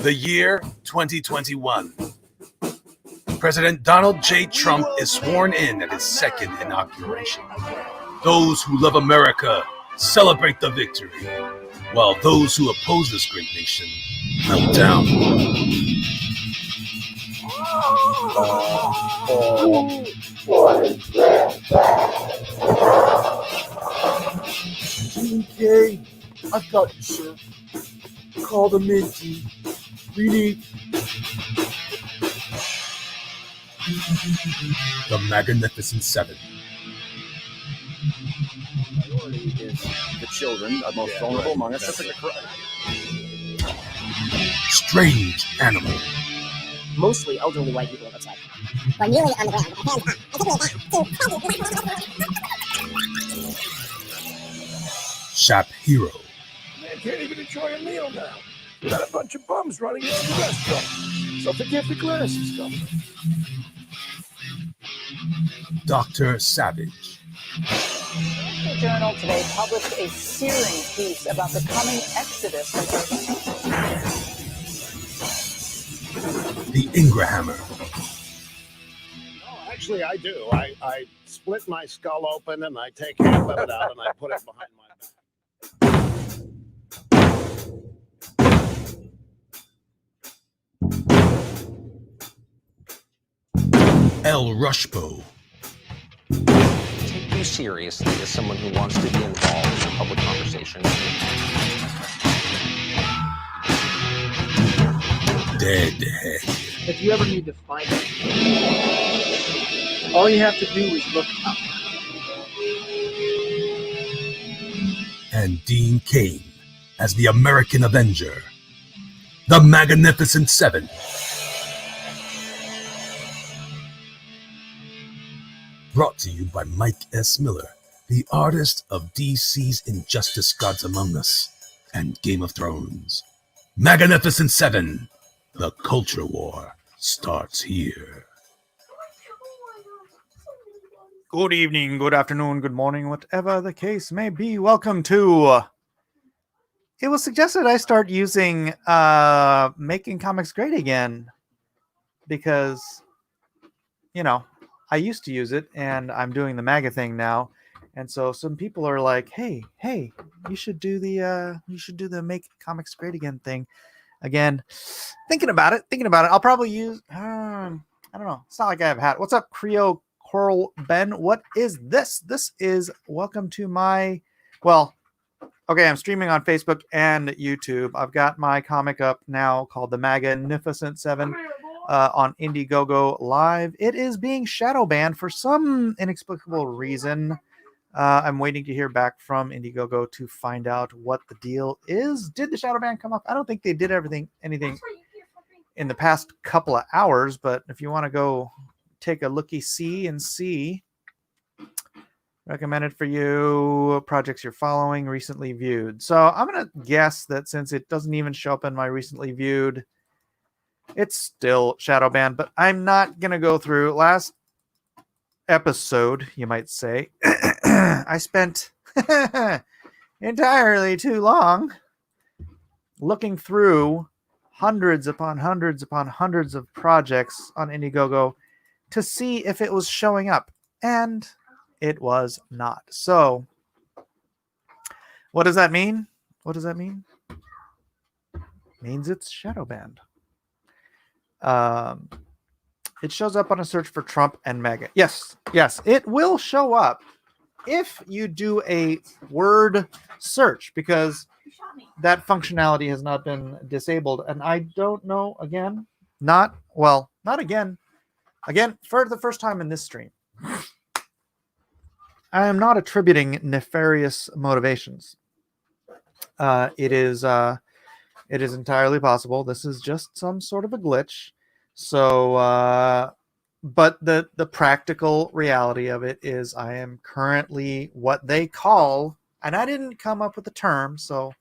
The year 2021. President Donald J. Trump is sworn in at his second inauguration. Those who love America celebrate the victory, while those who oppose this great nation melt down. Okay, I've got you, sir. Call the Minty. We need The Magnificent Seven. Priority is the children, the most vulnerable among us. Strange Animal. Mostly elderly white people, it looks like. Or kneeling on the ground with their hands up, Shap Hero. Man can't even enjoy a meal now. We got a bunch of bums running into the restaurant. So forget the glasses, though. Dr. Savage. The Journal today published a searing piece about the coming exodus. The Ingrahammer. No, actually, I do. I split my skull open and I take half of it out and I put it behind my back. El Rushbo. Take you seriously as someone who wants to be involved in the public conversation. Deadhead. If you ever need to find it, all you have to do is look up. And Dean Cain as the American Avenger. The Magnificent Seven. Brought to you by Mike S. Miller, the artist of DC's Injustice Gods Among Us and Game of Thrones. Magnificent Seven. The Culture War starts here. Good evening, good afternoon, good morning, whatever the case may be. Welcome to... It was suggested I start using Making Comics Great Again because, you know, I used to use it and I'm doing the MAGA thing now. And so some people are like, hey, you should do the Make Comics Great Again thing. Again, thinking about it. I'll probably use, I don't know. It's not like I have a hat. What's up, Creo Coral Ben? What is this? This is welcome to my, well, okay, I'm streaming on Facebook and YouTube. I've got my comic up now called The Magnificent Seven on Indiegogo Live. It is being shadow banned for some inexplicable reason. I'm waiting to hear back from Indiegogo to find out what the deal is. Did the shadow ban come up? I don't think they did anything in the past couple of hours, but if you want to go take a looky-see and see, recommended for you, projects you're following, recently viewed. So I'm going to guess that since it doesn't even show up in my recently viewed, it's still shadow banned, but I'm not going to go through. Last episode, you might say, I spent entirely too long looking through hundreds upon hundreds upon hundreds of projects on Indiegogo to see if it was showing up, and it was not. So what does that mean? Means it's shadow banned. It shows up on a search for Trump and MAGA. Yes, it will show up if you do a word search, because that functionality has not been disabled. And I don't know, not again, for the first time in this stream, I am not attributing nefarious motivations. It is entirely possible this is just some sort of a glitch. So, but the practical reality of it is I am currently what they call, and I didn't come up with the term, so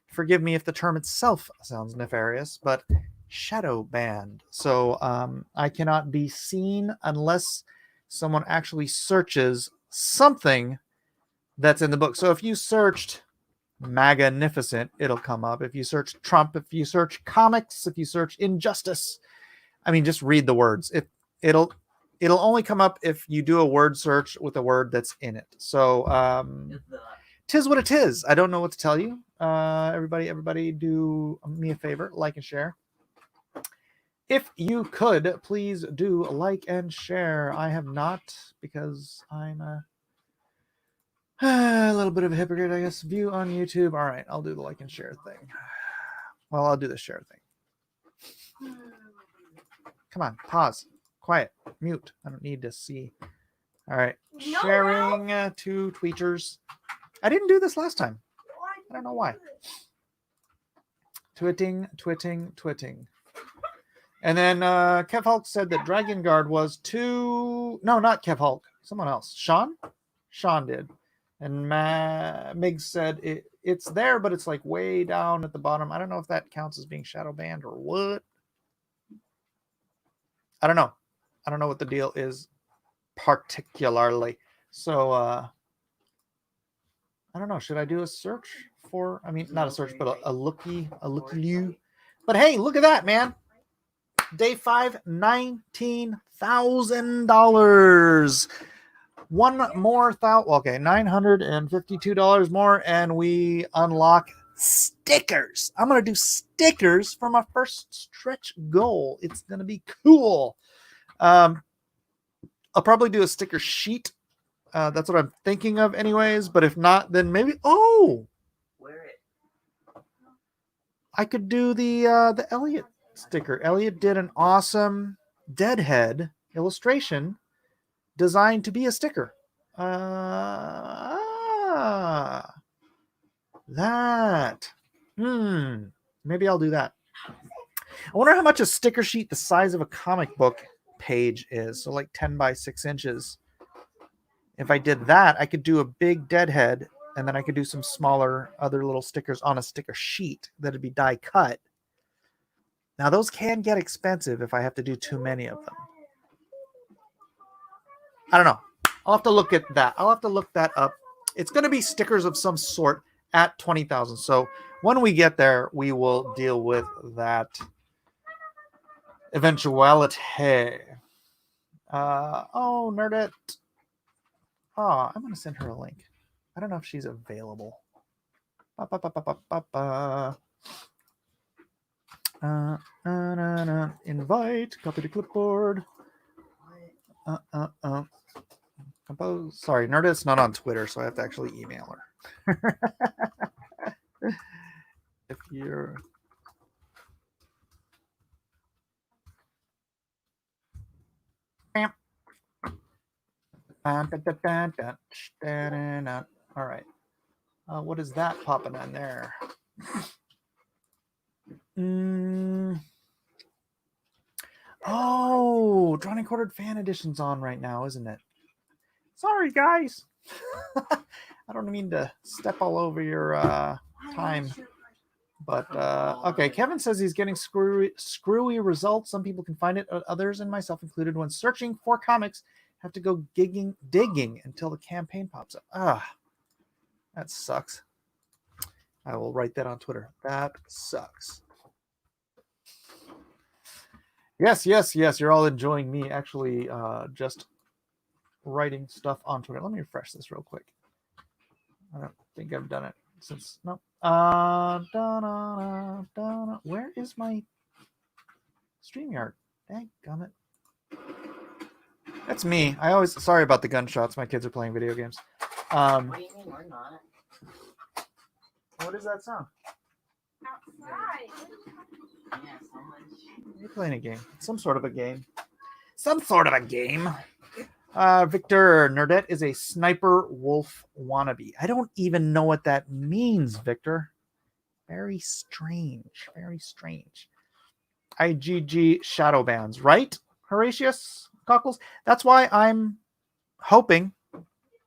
forgive me if the term itself sounds nefarious, but shadow banned. So I cannot be seen unless someone actually searches something that's in the book. So if you searched magnificent, it'll come up. If you search Trump, if you search comics, if you search injustice, I mean, just read the words. It'll only come up if you do a word search with a word that's in it. So tis what it is. I don't know what to tell you. Everybody do me a favor, like and share. If you could, please do like and share. I have not, because I'm a little bit of a hypocrite, I guess. View on YouTube. All right, I'll do the like and share thing. Well, I'll do the share thing. Come on, pause. Quiet. Mute. I don't need to see. All right. Sharing to tweeters. I didn't do this last time. I don't know why. Twitting. And then Kev Hulk said that Dragon Guard was too... No, not Kev Hulk. Someone else. Sean? Sean did. And Mig said it's there, but it's like way down at the bottom. I don't know if that counts as being shadow banned or what. I don't know. I don't know what the deal is particularly. So, I don't know. Should I do a search for, I mean, not a search, but a looky. But hey, look at that, man. Day 5, $19,000. One more $952 more, and we unlock stickers. I'm going to do stickers for my first stretch goal. It's going to be cool. I'll probably do a sticker sheet. That's what I'm thinking of anyways, but if not, then maybe, I could do the Elliot sticker. Elliot did an awesome Deadhead illustration designed to be a sticker. That. Maybe I'll do that. I wonder how much a sticker sheet the size of a comic book page is. So like 10 by 6 inches. If I did that, I could do a big Deadhead, and then I could do some smaller other little stickers on a sticker sheet that'd be die cut. Now those can get expensive if I have to do too many of them. I don't know. I'll have to look at that. I'll have to look that up. It's going to be stickers of some sort at 20,000. So when we get there, we will deal with that eventuality. Nerdette. Oh, I'm going to send her a link. I don't know if she's available. Invite, copy to clipboard. Compose. Sorry, Nerdette's not on Twitter, so I have to actually email her. If you're... All right. What is that popping on there? Oh, Drawn and Quartered Fan Edition's on right now, isn't it? Sorry, guys. I don't mean to step all over your time. But, okay, Kevin says he's getting screwy results. Some people can find it, others, and myself included, when searching for comics, have to go digging until the campaign pops up. That sucks. I will write that on Twitter. That sucks. Yes. You're all enjoying me actually just writing stuff on Twitter. Let me refresh this real quick. I don't think I've done it since. No. Where is my StreamYard? Dadgummit. That's me. Sorry about the gunshots. My kids are playing video games. What do you mean we're not? What is that sound? Outside. Yeah, so much. You're playing a game. Some sort of a game. Victor, Nerdette is a sniper wolf wannabe. I don't even know what that means, Victor. Very strange. IGG Shadowbands, right? Horatius Cockles? That's why I'm hoping,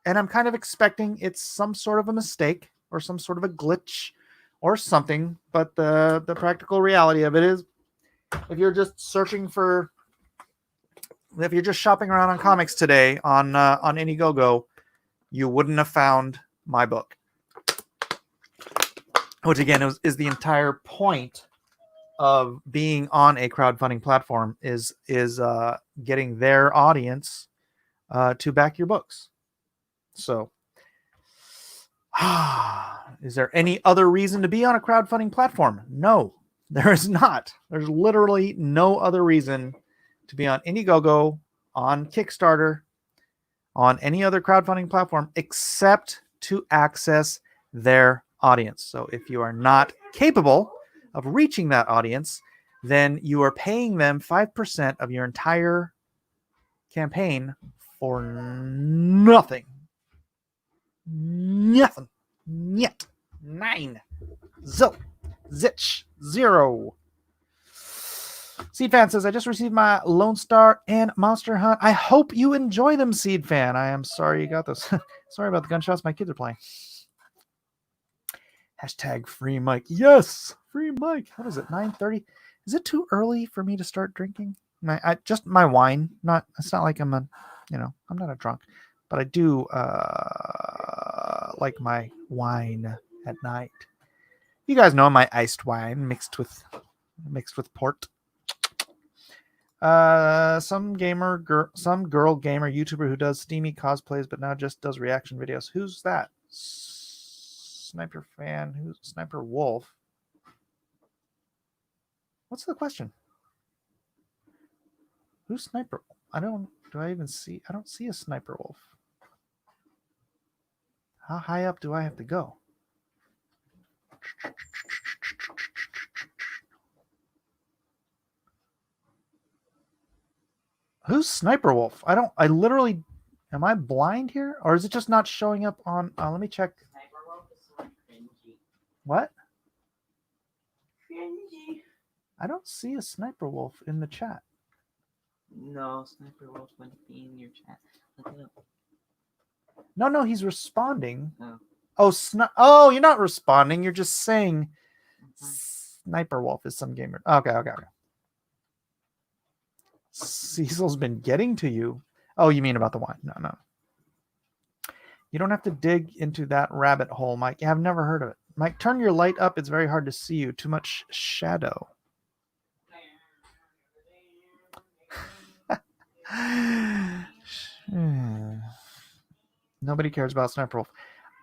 and I'm kind of expecting it's some sort of a mistake or some sort of a glitch or something. But the practical reality of it is, if you're just shopping around on comics today on Indiegogo, you wouldn't have found my book. which again is the entire point of being on a crowdfunding platform, is getting their audience to back your books. So, is there any other reason to be on a crowdfunding platform? No, there is not. There's literally no other reason to be on Indiegogo, on Kickstarter, on any other crowdfunding platform except to access their audience. So if you are not capable of reaching that audience, then you are paying them 5% of your entire campaign for nothing. Nothing. Yet. 9. Zilch. 0. Seed Fan says, I just received my Lone Star and Monster Hunt. I hope you enjoy them, Seed Fan. I am sorry you got those. Sorry about the gunshots my kids are playing. Hashtag free Mike. Yes, free Mike. What is it? 9:30. Is it too early for me to start drinking? Just my wine. It's not like I'm not a drunk, but I do like my wine at night. You guys know my iced wine mixed with port. Some girl gamer YouTuber who does steamy cosplays but now just does reaction videos. Who's that? Sniper fan? Who's Sniper Wolf? What's the question? Who's Sniper? I don't see a Sniper Wolf. How high up do I have to go? Who's Sniper Wolf? I literally, am I blind here? Or is it just not showing up on, let me check. Sniper Wolf is so cringy. What? Cringy. I don't see a Sniper Wolf in the chat. No, Sniper Wolf wouldn't be in your chat. Look it up. No, he's responding. Oh. Oh, you're not responding. You're just saying Sniper Wolf is some gamer. Okay. Cecil's been getting to you. Oh, you mean about the wine? No. You don't have to dig into that rabbit hole, Mike. I've never heard of it. Mike, turn your light up. It's very hard to see you. Too much shadow. Nobody cares about Sniper Wolf.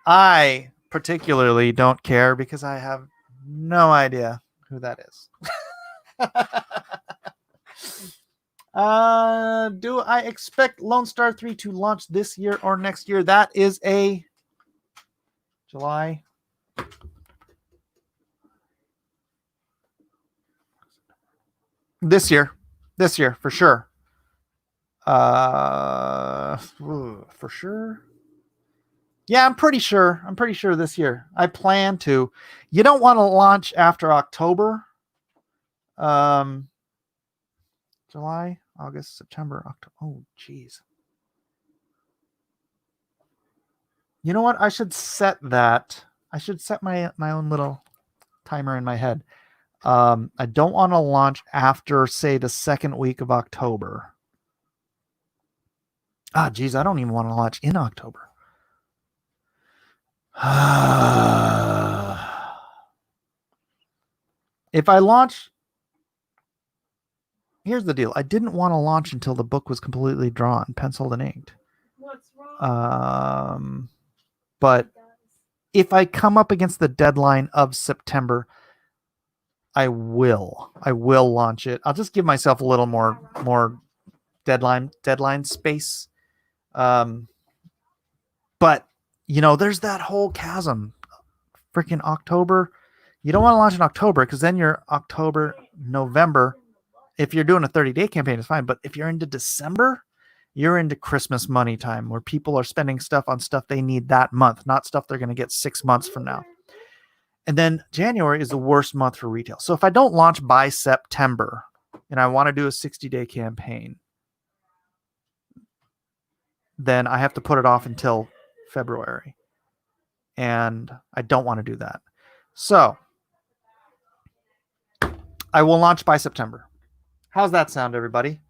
I particularly don't care because I have no idea who that is. Do I expect Lone Star 3 to launch this year or next year? That is a July. This year for sure. For sure. Yeah, I'm pretty sure this year. I plan to. You don't want to launch after October. July, August, September, October. Oh, geez. You know what? I should set that. I should set my own little timer in my head. I don't want to launch after, say, the second week of October. Geez, I don't even want to launch in October. If I launch, here's the deal. I didn't want to launch until the book was completely drawn, penciled and inked. What's wrong? But if I come up against the deadline of September, I will launch it. I'll just give myself a little more deadline space. But there's that whole chasm. Freaking October. You don't want to launch in October because then you're October, November. If you're doing a 30-day campaign, it's fine. But if you're into December, you're into Christmas money time where people are spending stuff on stuff they need that month, not stuff they're going to get 6 months from now. And then January is the worst month for retail. So if I don't launch by September and I want to do a 60-day campaign, then I have to put it off until February. And I don't want to do that. So I will launch by September. How's that sound, everybody?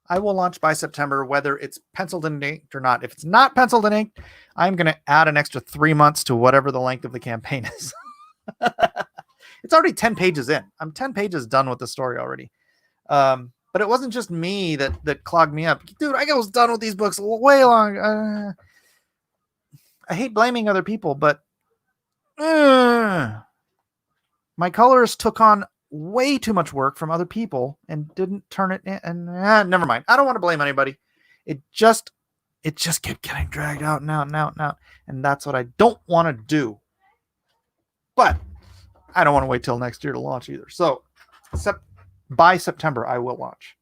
I will launch by September, whether it's penciled and inked or not. If it's not penciled and inked, I'm going to add an extra 3 months to whatever the length of the campaign is. It's already 10 pages in. I'm 10 pages done with the story already. But it wasn't just me that clogged me up. Dude, I was done with these books way long. I hate blaming other people, but my colorist took on way too much work from other people and didn't turn it in. And never mind. I don't want to blame anybody. It just kept getting dragged out and out and out and out. And that's what I don't want to do. But I don't want to wait till next year to launch either. So by September, I will launch.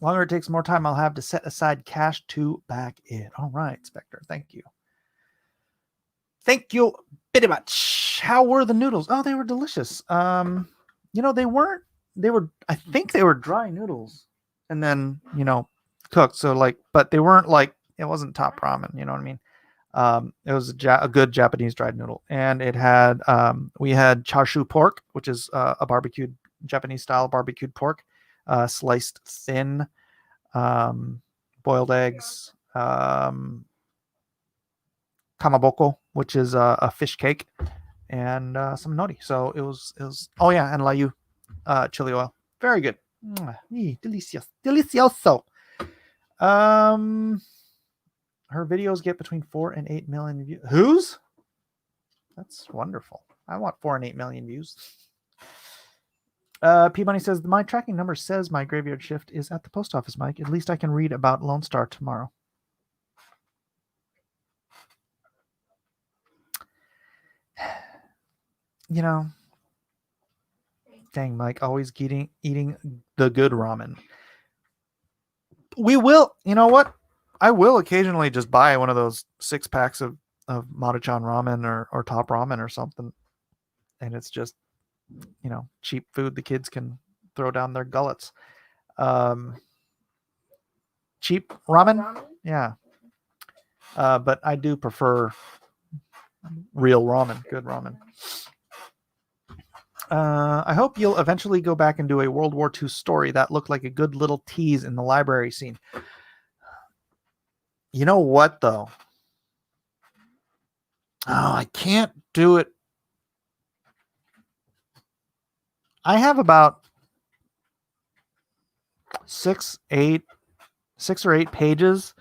Longer it takes, more time I'll have to set aside cash to back it. All right, Spectre. Thank you. Thank you very much. How were the noodles? Oh, they were delicious. I think they were dry noodles and then, cooked. So but they weren't it wasn't top ramen. You know what I mean? It was a good Japanese dried noodle, and it had we had char siu pork, which is a barbecued Japanese style barbecued pork, sliced thin, boiled eggs, kamaboko, which is a fish cake, and some nori. So it was oh yeah, and layu, chili oil, very good. Delicioso. Her videos get between 4 and 8 million views. Whose? That's wonderful. I want 4 and 8 million views. P Money says my tracking number says my graveyard shift is at the post office, Mike. At least I can read about Lone Star tomorrow. Dang, Mike, always eating the good ramen. We will, you know what? I will occasionally just buy one of those 6 packs of Maruchan ramen or Top Ramen or something. And it's just, cheap food the kids can throw down their gullets. Cheap ramen? Yeah. But I do prefer real ramen, good ramen. I hope you'll eventually go back and do a World War II story. That looked like a good little tease in the library scene. You know what, though? Oh, I can't do it. I have about 6 or 8 pages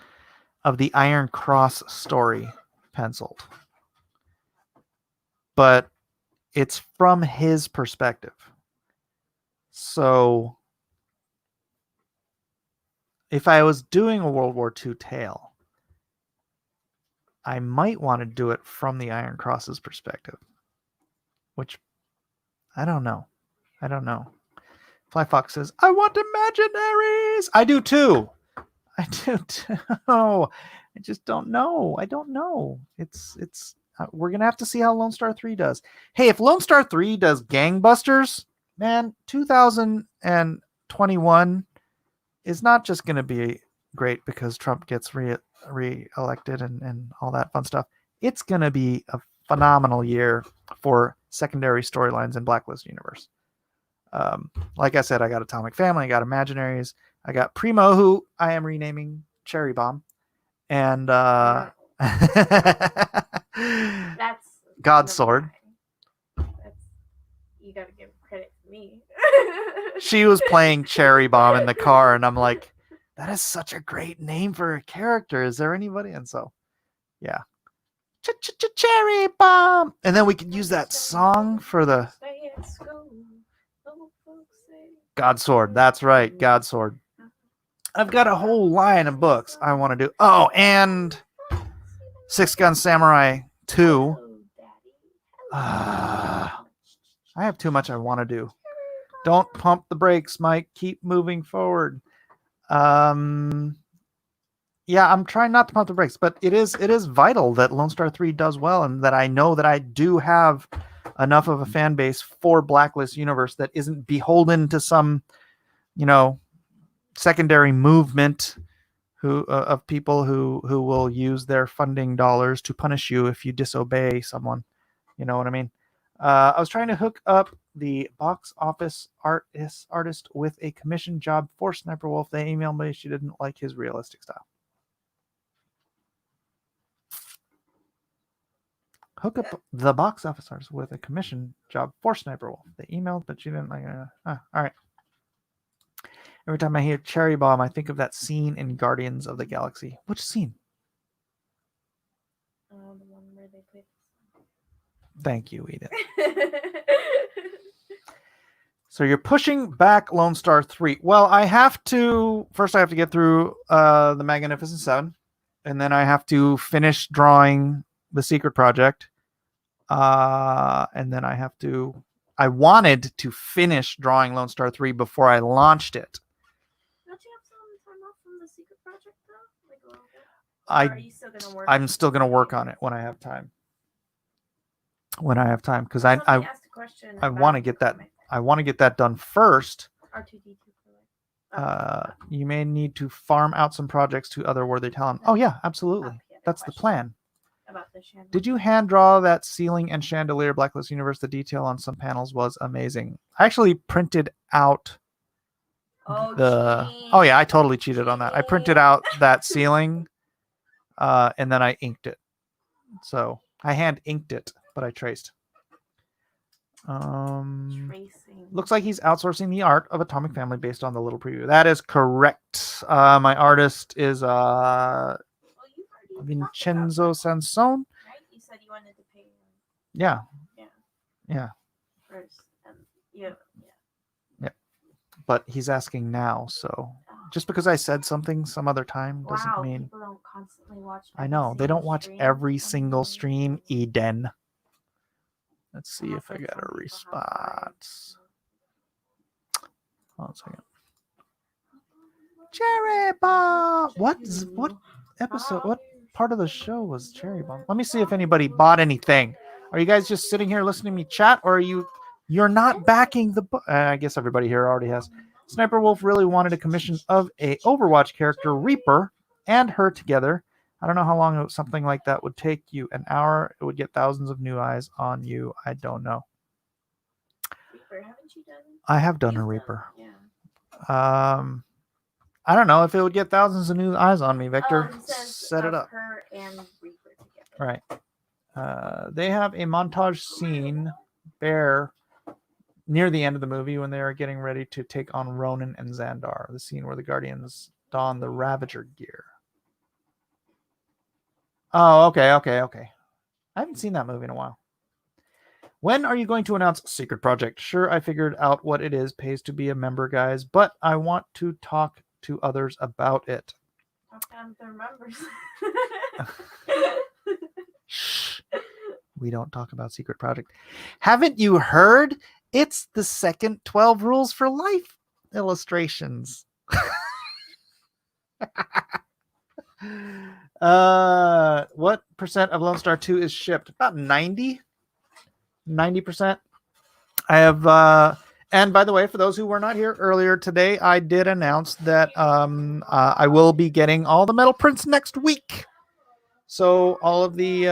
of the Iron Cross story penciled. But it's from his perspective. So if I was doing a World War II tale, I might want to do it from the Iron Cross's perspective, which I don't know. Fly Fox says, I want imaginaries. I do too. I just don't know. I don't know. It's we're going to have to see how Lone Star 3 does. Hey, if Lone Star 3 does gangbusters, man, 2021 is not just going to be great because Trump gets re-elected and all that fun stuff. It's going to be a phenomenal year for secondary storylines in Blacklist universe. Like I said, I got Atomic Family, I got Imaginaries, I got Primo, who I am renaming Cherry Bomb, and That's God's Sword. You gotta give credit to me. She was playing Cherry Bomb in the car, and I'm like, that is such a great name for a character. Is there anybody? And so, yeah. Cherry Bomb. And then we could use that song for the God Sword. That's right. God Sword. I've got a whole line of books I want to do. Oh, and Six Gun Samurai 2. I have too much I want to do. Don't pump the brakes, Mike. Keep moving forward. Yeah, I'm trying not to pump the brakes, but it is vital that Lone Star 3 does well, and that I know that I do have enough of a fan base for Blacklist universe that isn't beholden to some, secondary movement of people who will use their funding dollars to punish you if you disobey someone. You know what I mean? I was trying to hook up the box office artist with a commission job for Sniper Wolf. They emailed me. She didn't like his realistic style. Hook up the box officers with a commission job for Sniper Wolf. They emailed, but she didn't like it. All right. Every time I hear Cherry Bomb, I think of that scene in Guardians of the Galaxy. Which scene? The one where they played. Thank you, Edith. So you're pushing back Lone Star 3. Well, I have to get through the Magnificent Seven, and then I have to finish drawing the Secret Project. And then I wanted to finish drawing Lone Star 3 before I launched it. Don't you have some time off from the Secret Project though? Like a little bit? Or are you still gonna work? I'm still gonna work on it when I have time. Because I asked a question want to get that. I want to get that done first. R2D2 for life. You may need to farm out some projects to other worthy talent. Oh yeah, absolutely. That's the plan. About the chandelier. Did you hand draw that ceiling and chandelier Blacklist Universe? The detail on some panels was amazing. I actually printed out Oh yeah, I totally cheated on that. I printed out that ceiling, and then I inked it. So I hand inked it, but I traced. Tracing. Looks like he's outsourcing the art of Atomic Family based on the little preview. That is correct. My artist is Vincenzo Sansone. Right? You said you wanted to pay him. Yeah. Yeah. First. Yeah. But he's asking now, so just because I said something some other time doesn't mean. People don't constantly watch. I know they don't watch every single stream. Eden. Let's see if I got a response. Hold on a second. Cherry Bomb. What episode? What part of the show was Cherry Bomb? Let me see if anybody bought anything. Are you guys just sitting here listening to me chat, or are you? You're not backing the book. I guess everybody here already has. Sniper Wolf really wanted a commission of a Overwatch character, Reaper, and her together. I don't know how long something like that would take you. An hour. It would get thousands of new eyes on you. I don't know. Reaper, haven't you done? I have done a Reaper. Yeah. I don't know if it would get thousands of new eyes on me. Victor, set it up. Her and Reaper together. Right. They have a montage scene there near the end of the movie when they are getting ready to take on Ronan and Xandar. The scene where the Guardians don the Ravager gear. Oh, okay. I haven't seen that movie in a while. When are you going to announce Secret Project? Sure, I figured out what it is. Pays to be a member, guys, but I want to talk to others about it. Talk down to members. Shh. We don't talk about Secret Project. Haven't you heard? It's the second 12 Rules for Life illustrations. What percent of Lone Star 2 is shipped? About 90%. I have, and by the way, for those who were not here earlier today, I did announce that I will be getting all the metal prints next week. So all of the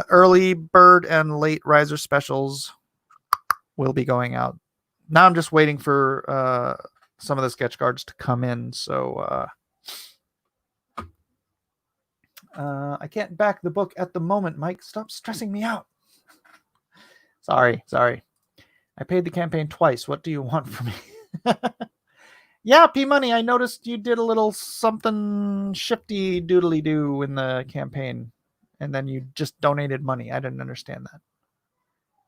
early bird and late riser specials will be going out. Now I'm just waiting for some of the sketch cards to come in. So I can't back the book at the moment, Mike. Stop stressing me out. Sorry. I paid the campaign twice. What do you want from me? Yeah, P Money, I noticed you did a little something shifty doodly doo in the campaign, and then you just donated money. I didn't understand that.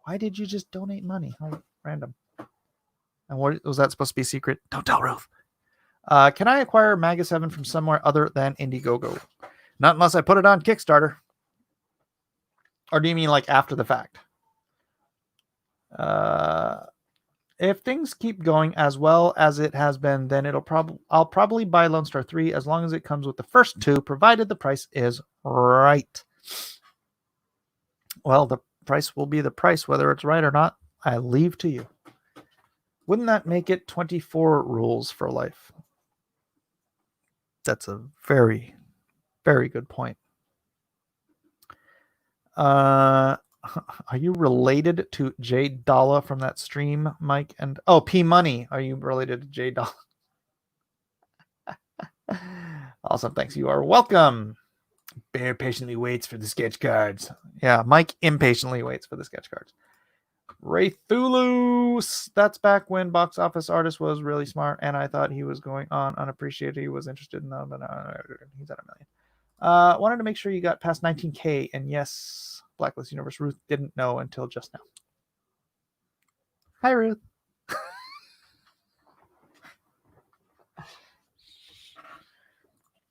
Why did you just donate money? How random. And what was that supposed to be secret? Don't tell Ruth. Can I acquire Maga 7 from somewhere other than Indiegogo? Not unless I put it on Kickstarter. Or do you mean like after the fact? If things keep going as well as it has been, then I'll probably buy Lone Star 3 as long as it comes with the first two, provided the price is right. Well, the price will be the price, whether it's right or not. I leave to you. Wouldn't that make it 24 rules for life? That's a very, very good point. Are you related to Jay Dalla from that stream, Mike? And P Money. Are you related to Jay Dalla? Awesome. Thanks. You are welcome. Bear patiently waits for the sketch cards. Yeah, Mike impatiently waits for the sketch cards. Wraithulu, that's back when box office artist was really smart, and I thought he was going on unappreciated. He was interested in them, but he's at 1 million. Wanted to make sure you got past 19K, and yes, Blacklist Universe. Ruth didn't know until just now. Hi, Ruth.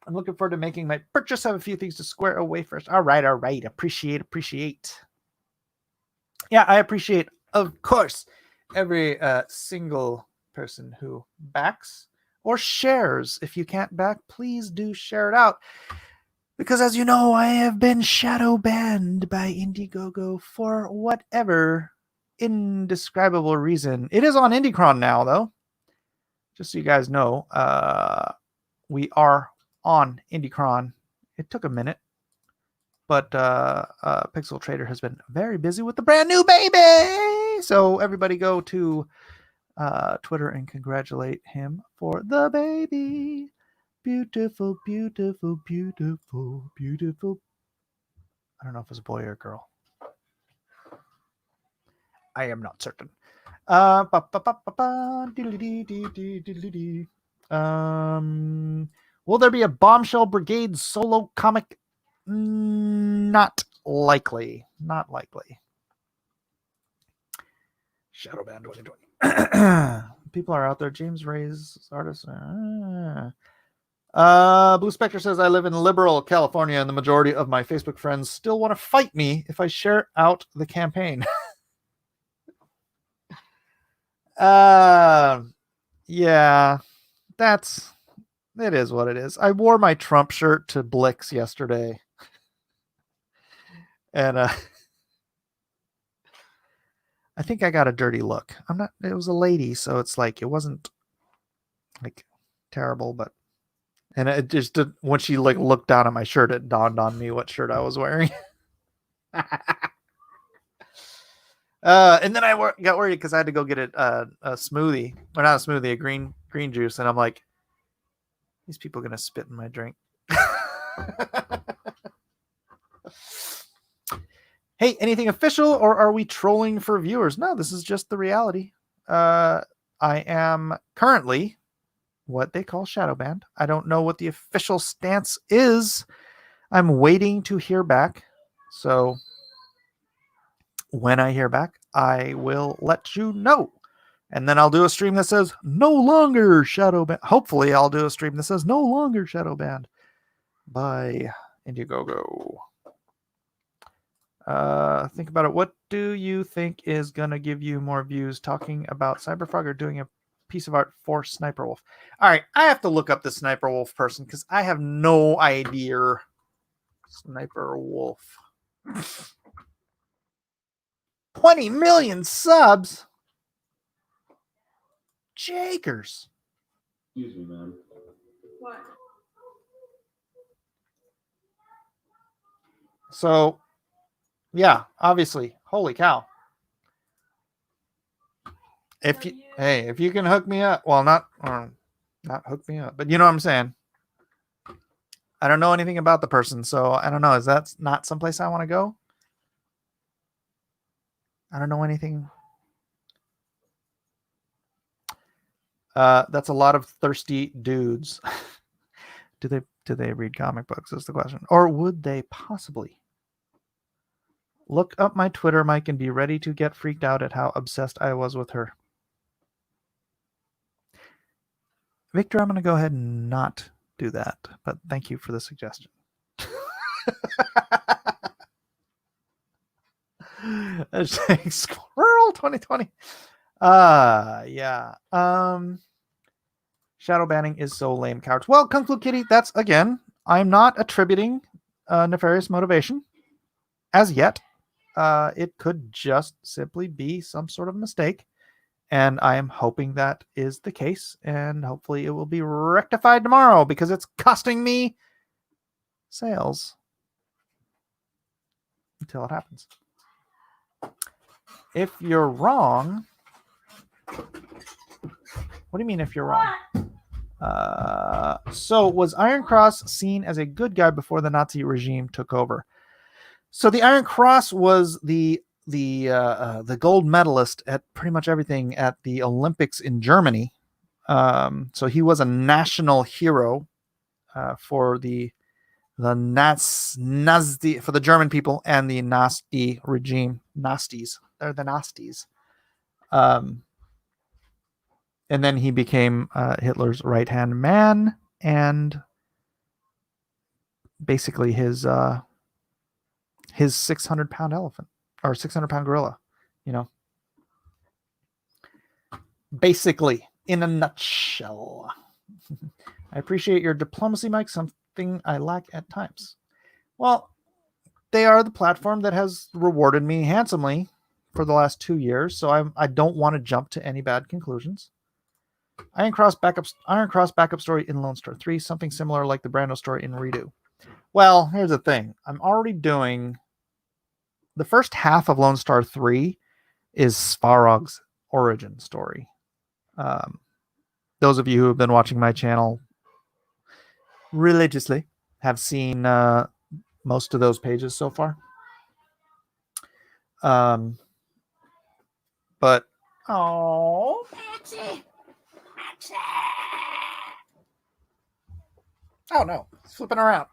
I'm looking forward to making my purchase. I have a few things to square away first. All right. Appreciate. Yeah, I appreciate, of course, every single person who backs or shares. If you can't back, please do share it out. Because as you know, I have been shadow banned by Indiegogo for whatever indescribable reason. It is on Indiecron now, though. Just so you guys know, we are on Indiecron. It took a minute, but Pixel Trader has been very busy with the brand new baby. So everybody go to Twitter and congratulate him for the baby. Beautiful, beautiful, beautiful, beautiful. I don't know if it's a boy or a girl. I am not certain. Will there be a Bombshell Brigade solo comic? Not likely. Not likely. Shadowbanned 2020. People are out there. James Ray's artist. Blue Spectre says, I live in liberal California, and the majority of my Facebook friends still want to fight me if I share out the campaign. Yeah, it is what it is. I wore my Trump shirt to Blix yesterday. And I think I got a dirty look. It was a lady, so it's like, it wasn't like terrible, but, and it just did, when she like looked down at my shirt, it dawned on me what shirt I was wearing. And then I got worried because I had to go get a smoothie, or not a smoothie, a green juice, and I'm like, these people are gonna spit in my drink. Hey, anything official, or are we trolling for viewers? No, this is just the reality. I am currently what they call Shadowbanned. I don't know what the official stance is. I'm waiting to hear back. So when I hear back, I will let you know. And then I'll do a stream that says no longer Shadowbanned. Hopefully I'll do a stream that says no longer Shadowbanned by Indiegogo. Think about it. What do you think is going to give you more views? Talking about Cyberfrog or doing a piece of art for Sniper Wolf? All right, I have to look up the Sniper Wolf person because I have no idea. Sniper Wolf. 20 million subs. Jakers. Excuse me, man. What? So, yeah, obviously, holy cow. If you can hook me up, well, not hook me up, but you know what I'm saying. I don't know anything about the person, so I don't know. Is that not someplace I want to go? I don't know anything. That's a lot of thirsty dudes. Do they read comic books is the question. Or would they possibly? Look up my Twitter, Mike, and be ready to get freaked out at how obsessed I was with her. Victor, I'm going to go ahead and not do that, but thank you for the suggestion. Squirrel 2020. Yeah. Shadow banning is so lame, cowards. Well, Kung Fu Kitty, that's, again, I'm not attributing nefarious motivation as yet. It could just simply be some sort of mistake, and I am hoping that is the case, and hopefully it will be rectified tomorrow because it's costing me sales until it happens. If you're wrong, what do you mean if you're wrong? So was Iron Cross seen as a good guy before the Nazi regime took over? So the Iron Cross was the gold medalist at pretty much everything at the Olympics in Germany. So he was a national hero for the Nazi, for the German people and the Nazi regime. Nazis, they're the Nazis. And then he became Hitler's right hand man, and basically his 600-pound elephant or 600-pound gorilla, basically in a nutshell. I appreciate your diplomacy, Mike, something I lack at times. Well, they are the platform that has rewarded me handsomely for the last 2 years, so I don't want to jump to any bad conclusions. Iron Cross backup story in Lone Star 3, something similar like the Brando story in Redo. Well, here's the thing. I'm already doing the first half of Lone Star 3 is Svarog's origin story. Those of you who have been watching my channel religiously have seen most of those pages so far. But oh, Maxie. Oh no, it's flipping around.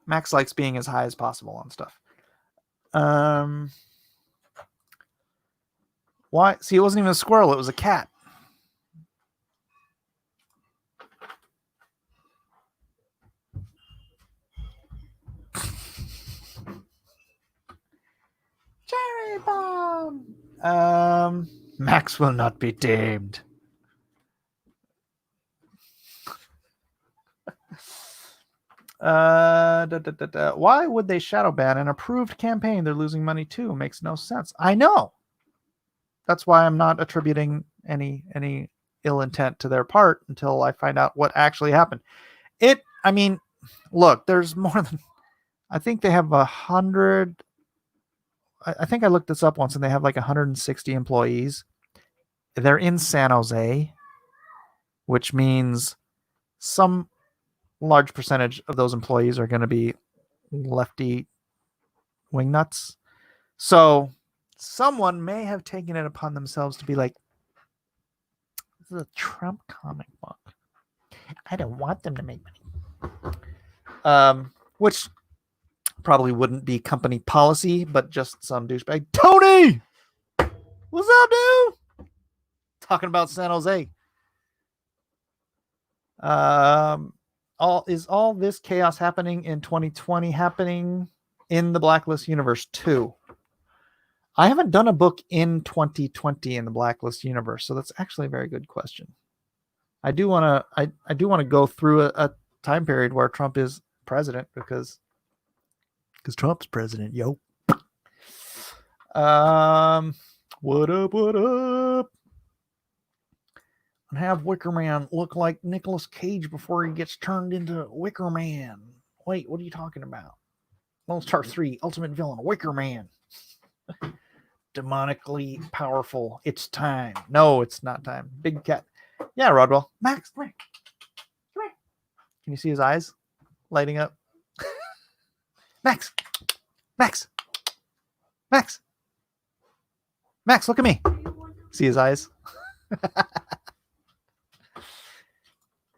Max likes being as high as possible on stuff. Why? See, it wasn't even a squirrel, it was a cat. Cherry bomb. Max will not be tamed. Why would they shadow ban an approved campaign they're losing money to? Makes no sense. I know. That's why I'm not attributing any ill intent to their part until I find out what actually happened. Look, there's more than, I think they have 100. I think I looked this up once, and they have like 160 employees. They're in San Jose, which means some large percentage of those employees are going to be lefty wingnuts. So someone may have taken it upon themselves to be like, this is a Trump comic book. I don't want them to make money. Which probably wouldn't be company policy, but just some douchebag. Tony! What's up, dude? Talking about San Jose. All this chaos happening in 2020 happening in the Blacklist universe too? I haven't done a book in 2020 in the Blacklist universe, so that's actually a very good question. I do want to go through a time period where Trump is president because Trump's president, yo. What up? And have Wicker Man look like Nicolas Cage before he gets turned into Wicker Man. Wait, what are you talking about? Lone Star 3, Ultimate Villain, Wicker Man. Demonically powerful. It's time. No, it's not time. Big cat. Yeah, Rodwell. Max, come here. Come here. Can you see his eyes lighting up? Max. Max. Max. Max, look at me. See his eyes?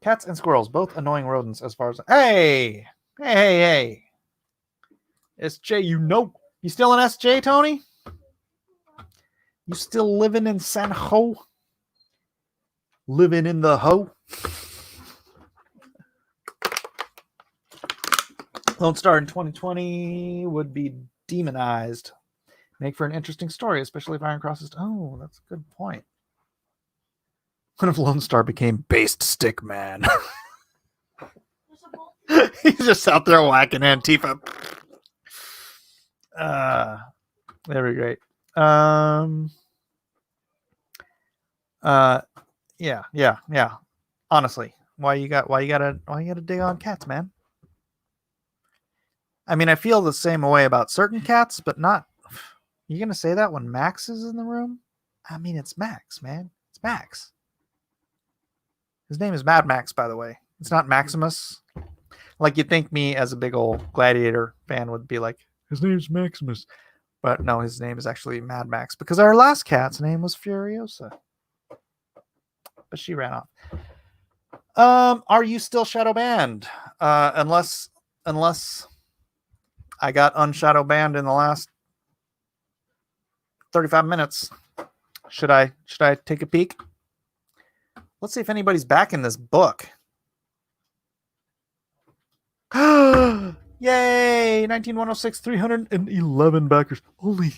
Cats and squirrels, both annoying rodents as far as... Hey! Hey! SJ, you still in SJ, Tony? You still living in San Ho? Living in the ho? Lone Star in 2020 would be demonized. Make for an interesting story, especially if Iron Cross is... Oh, that's a good point. What if Lone Star became Based Stick Man? He's just out there whacking Antifa. Very great. Yeah. Honestly, why you gotta dig on cats, man? I mean, I feel the same way about certain cats, but not You gonna say that when Max is in the room? I mean, it's Max, man. It's Max. His name is Mad Max, by the way. It's not Maximus. Like you'd think me as a big old Gladiator fan would be like, his name's Maximus. But no, his name is actually Mad Max because our last cat's name was Furiosa. But she ran off. Are you still Shadowbanned? Unless I got unshadowbanned in the last 35 minutes. Should I take a peek? Let's see if anybody's back in this book. Yay! 19106, 311 backers. Only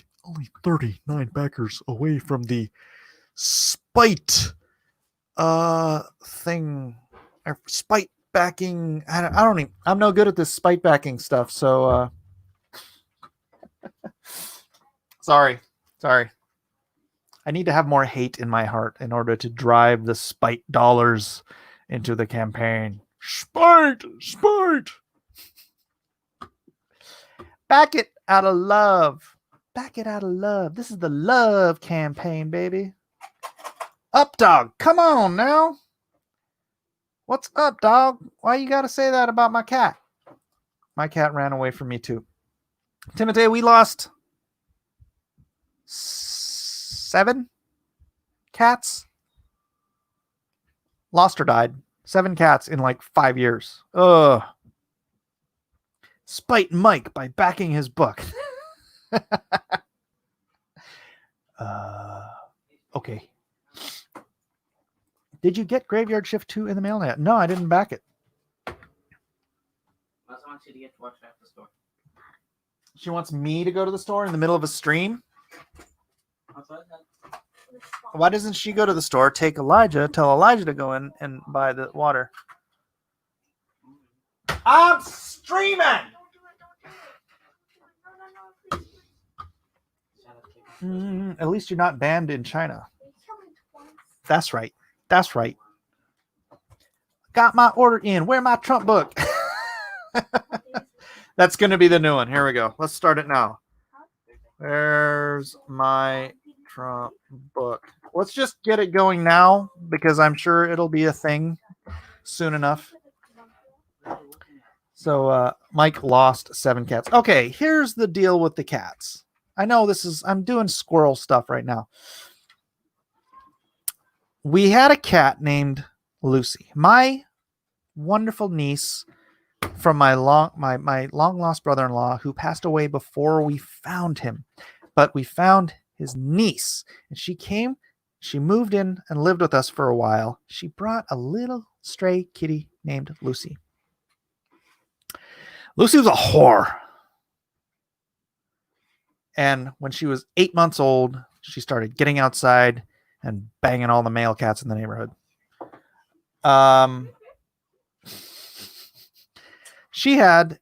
39 backers away from the spite thing. Or spite backing. I don't even, I'm no good at this spite backing stuff, so sorry. I need to have more hate in my heart in order to drive the spite dollars into the campaign. Spite! Back it out of love. This is the love campaign, baby. Up, dog. Come on now. What's up, dog? Why you gotta say that about my cat? My cat ran away from me too. Timothy, we lost 7 cats. Lost or died. 7 cats in like 5 years. Ugh. Spite Mike by backing his book. Okay. Did you get Graveyard Shift 2 in the mail now? No, I didn't back it. I also want you to get to watch at the store. She wants me to go to the store in the middle of a stream? Why doesn't she go to the store, take Elijah, tell Elijah to go in and buy the water? I'm streaming! At least you're not banned in China. That's right. Got my order in. Where my Trump book? That's going to be the new one. Here we go. Let's start it now. Where's my Trump book? Let's just get it going now because I'm sure it'll be a thing soon enough. So Mike lost 7 cats. Okay, here's the deal with the cats. I know I'm doing squirrel stuff right now. We had a cat named Lucy, my wonderful niece from my long lost brother-in-law who passed away before we found him. But we found his niece, and she moved in and lived with us for a while. She brought a little stray kitty named Lucy. Lucy was a whore. And when she was 8 months old, she started getting outside and banging all the male cats in the neighborhood. She had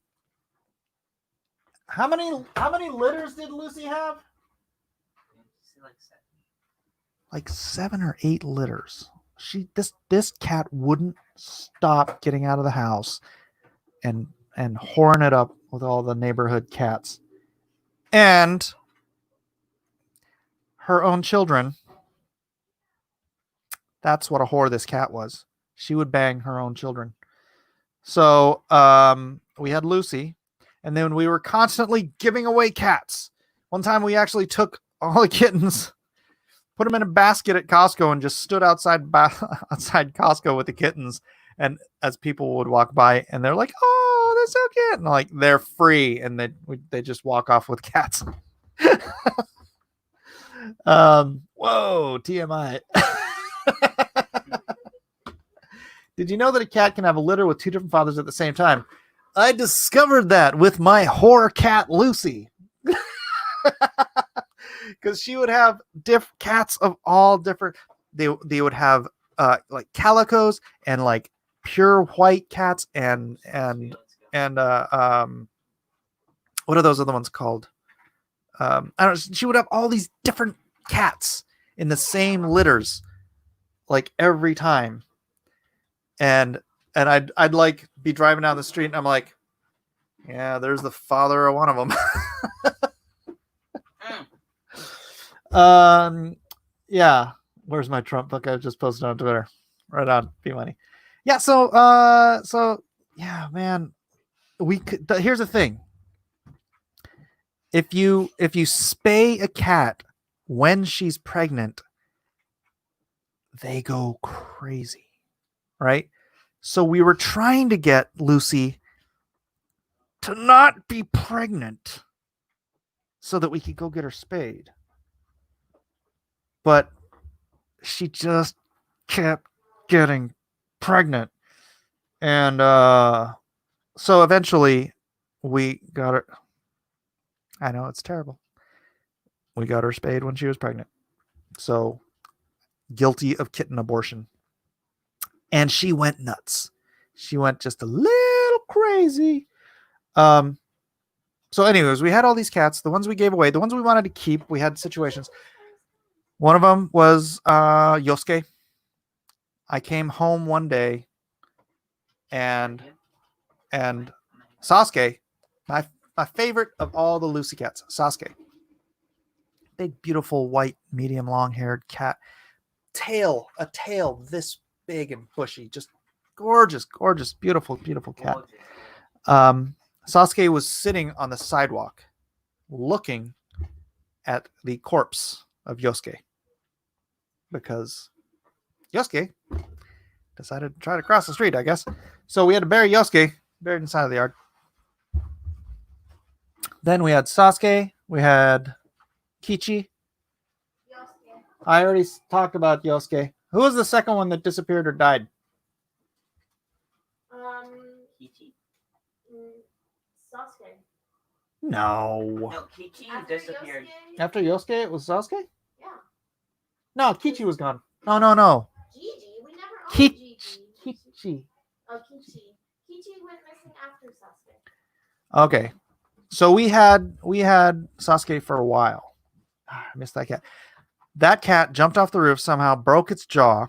how many litters did Lucy have? Like 7 or 8 litters. This cat wouldn't stop getting out of the house and whoring it up with all the neighborhood cats. And her own children. That's what a whore this cat was. She would bang her own children. So we had Lucy, and then we were constantly giving away cats. One time we actually took all the kittens, put them in a basket at Costco, and just stood outside Costco with the kittens. And as people would walk by, and they're like, "Oh, that's so cute!" And like they're free, and they just walk off with cats. Whoa, TMI. Did you know that a cat can have a litter with 2 different fathers at the same time? I discovered that with my whore cat Lucy. Because she would have cats of all different. They would have like calicos and like pure white cats and what are those other ones called? I don't know. She would have all these different cats in the same litters, like every time. And I'd like be driving down the street and I'm like, yeah, there's the father of one of them. Yeah. Where's my Trump book? I just posted on Twitter. Right on. Be money. Yeah. So yeah, man. We could. Here's the thing. If you spay a cat when she's pregnant, they go crazy, right? So we were trying to get Lucy to not be pregnant so that we could go get her spayed. But she just kept getting pregnant. And so eventually we got her. I know it's terrible. We got her spayed when she was pregnant. So guilty of kitten abortion. And she went nuts. She went just a little crazy. So anyways, we had all these cats, the ones we gave away, the ones we wanted to keep. We had situations. One of them was Yosuke. I came home one day and Sasuke, my favorite of all the Lucy cats, Sasuke. Big, beautiful, white, medium long-haired cat. A tail this big and bushy. Just gorgeous, beautiful, beautiful cat. Sasuke was sitting on the sidewalk looking at the corpse of Yosuke because Yosuke decided to try to cross the street, I guess. So we had to bury Yosuke, buried inside of the yard. Then we had Sasuke. We had Kichi. Yosuke. I already talked about Yosuke. Who was the second one that disappeared or died? Kichi. Sasuke. No. No, Kichi disappeared. Yosuke? After Yosuke, it was Sasuke? Yeah. No, Kichi was gone. No. Gigi. We never owned Gigi. Kichi. Oh, Kichi. Kichi went missing after Sasuke. Okay. So we had Sasuke for a while. I missed that cat. That cat jumped off the roof, somehow broke its jaw.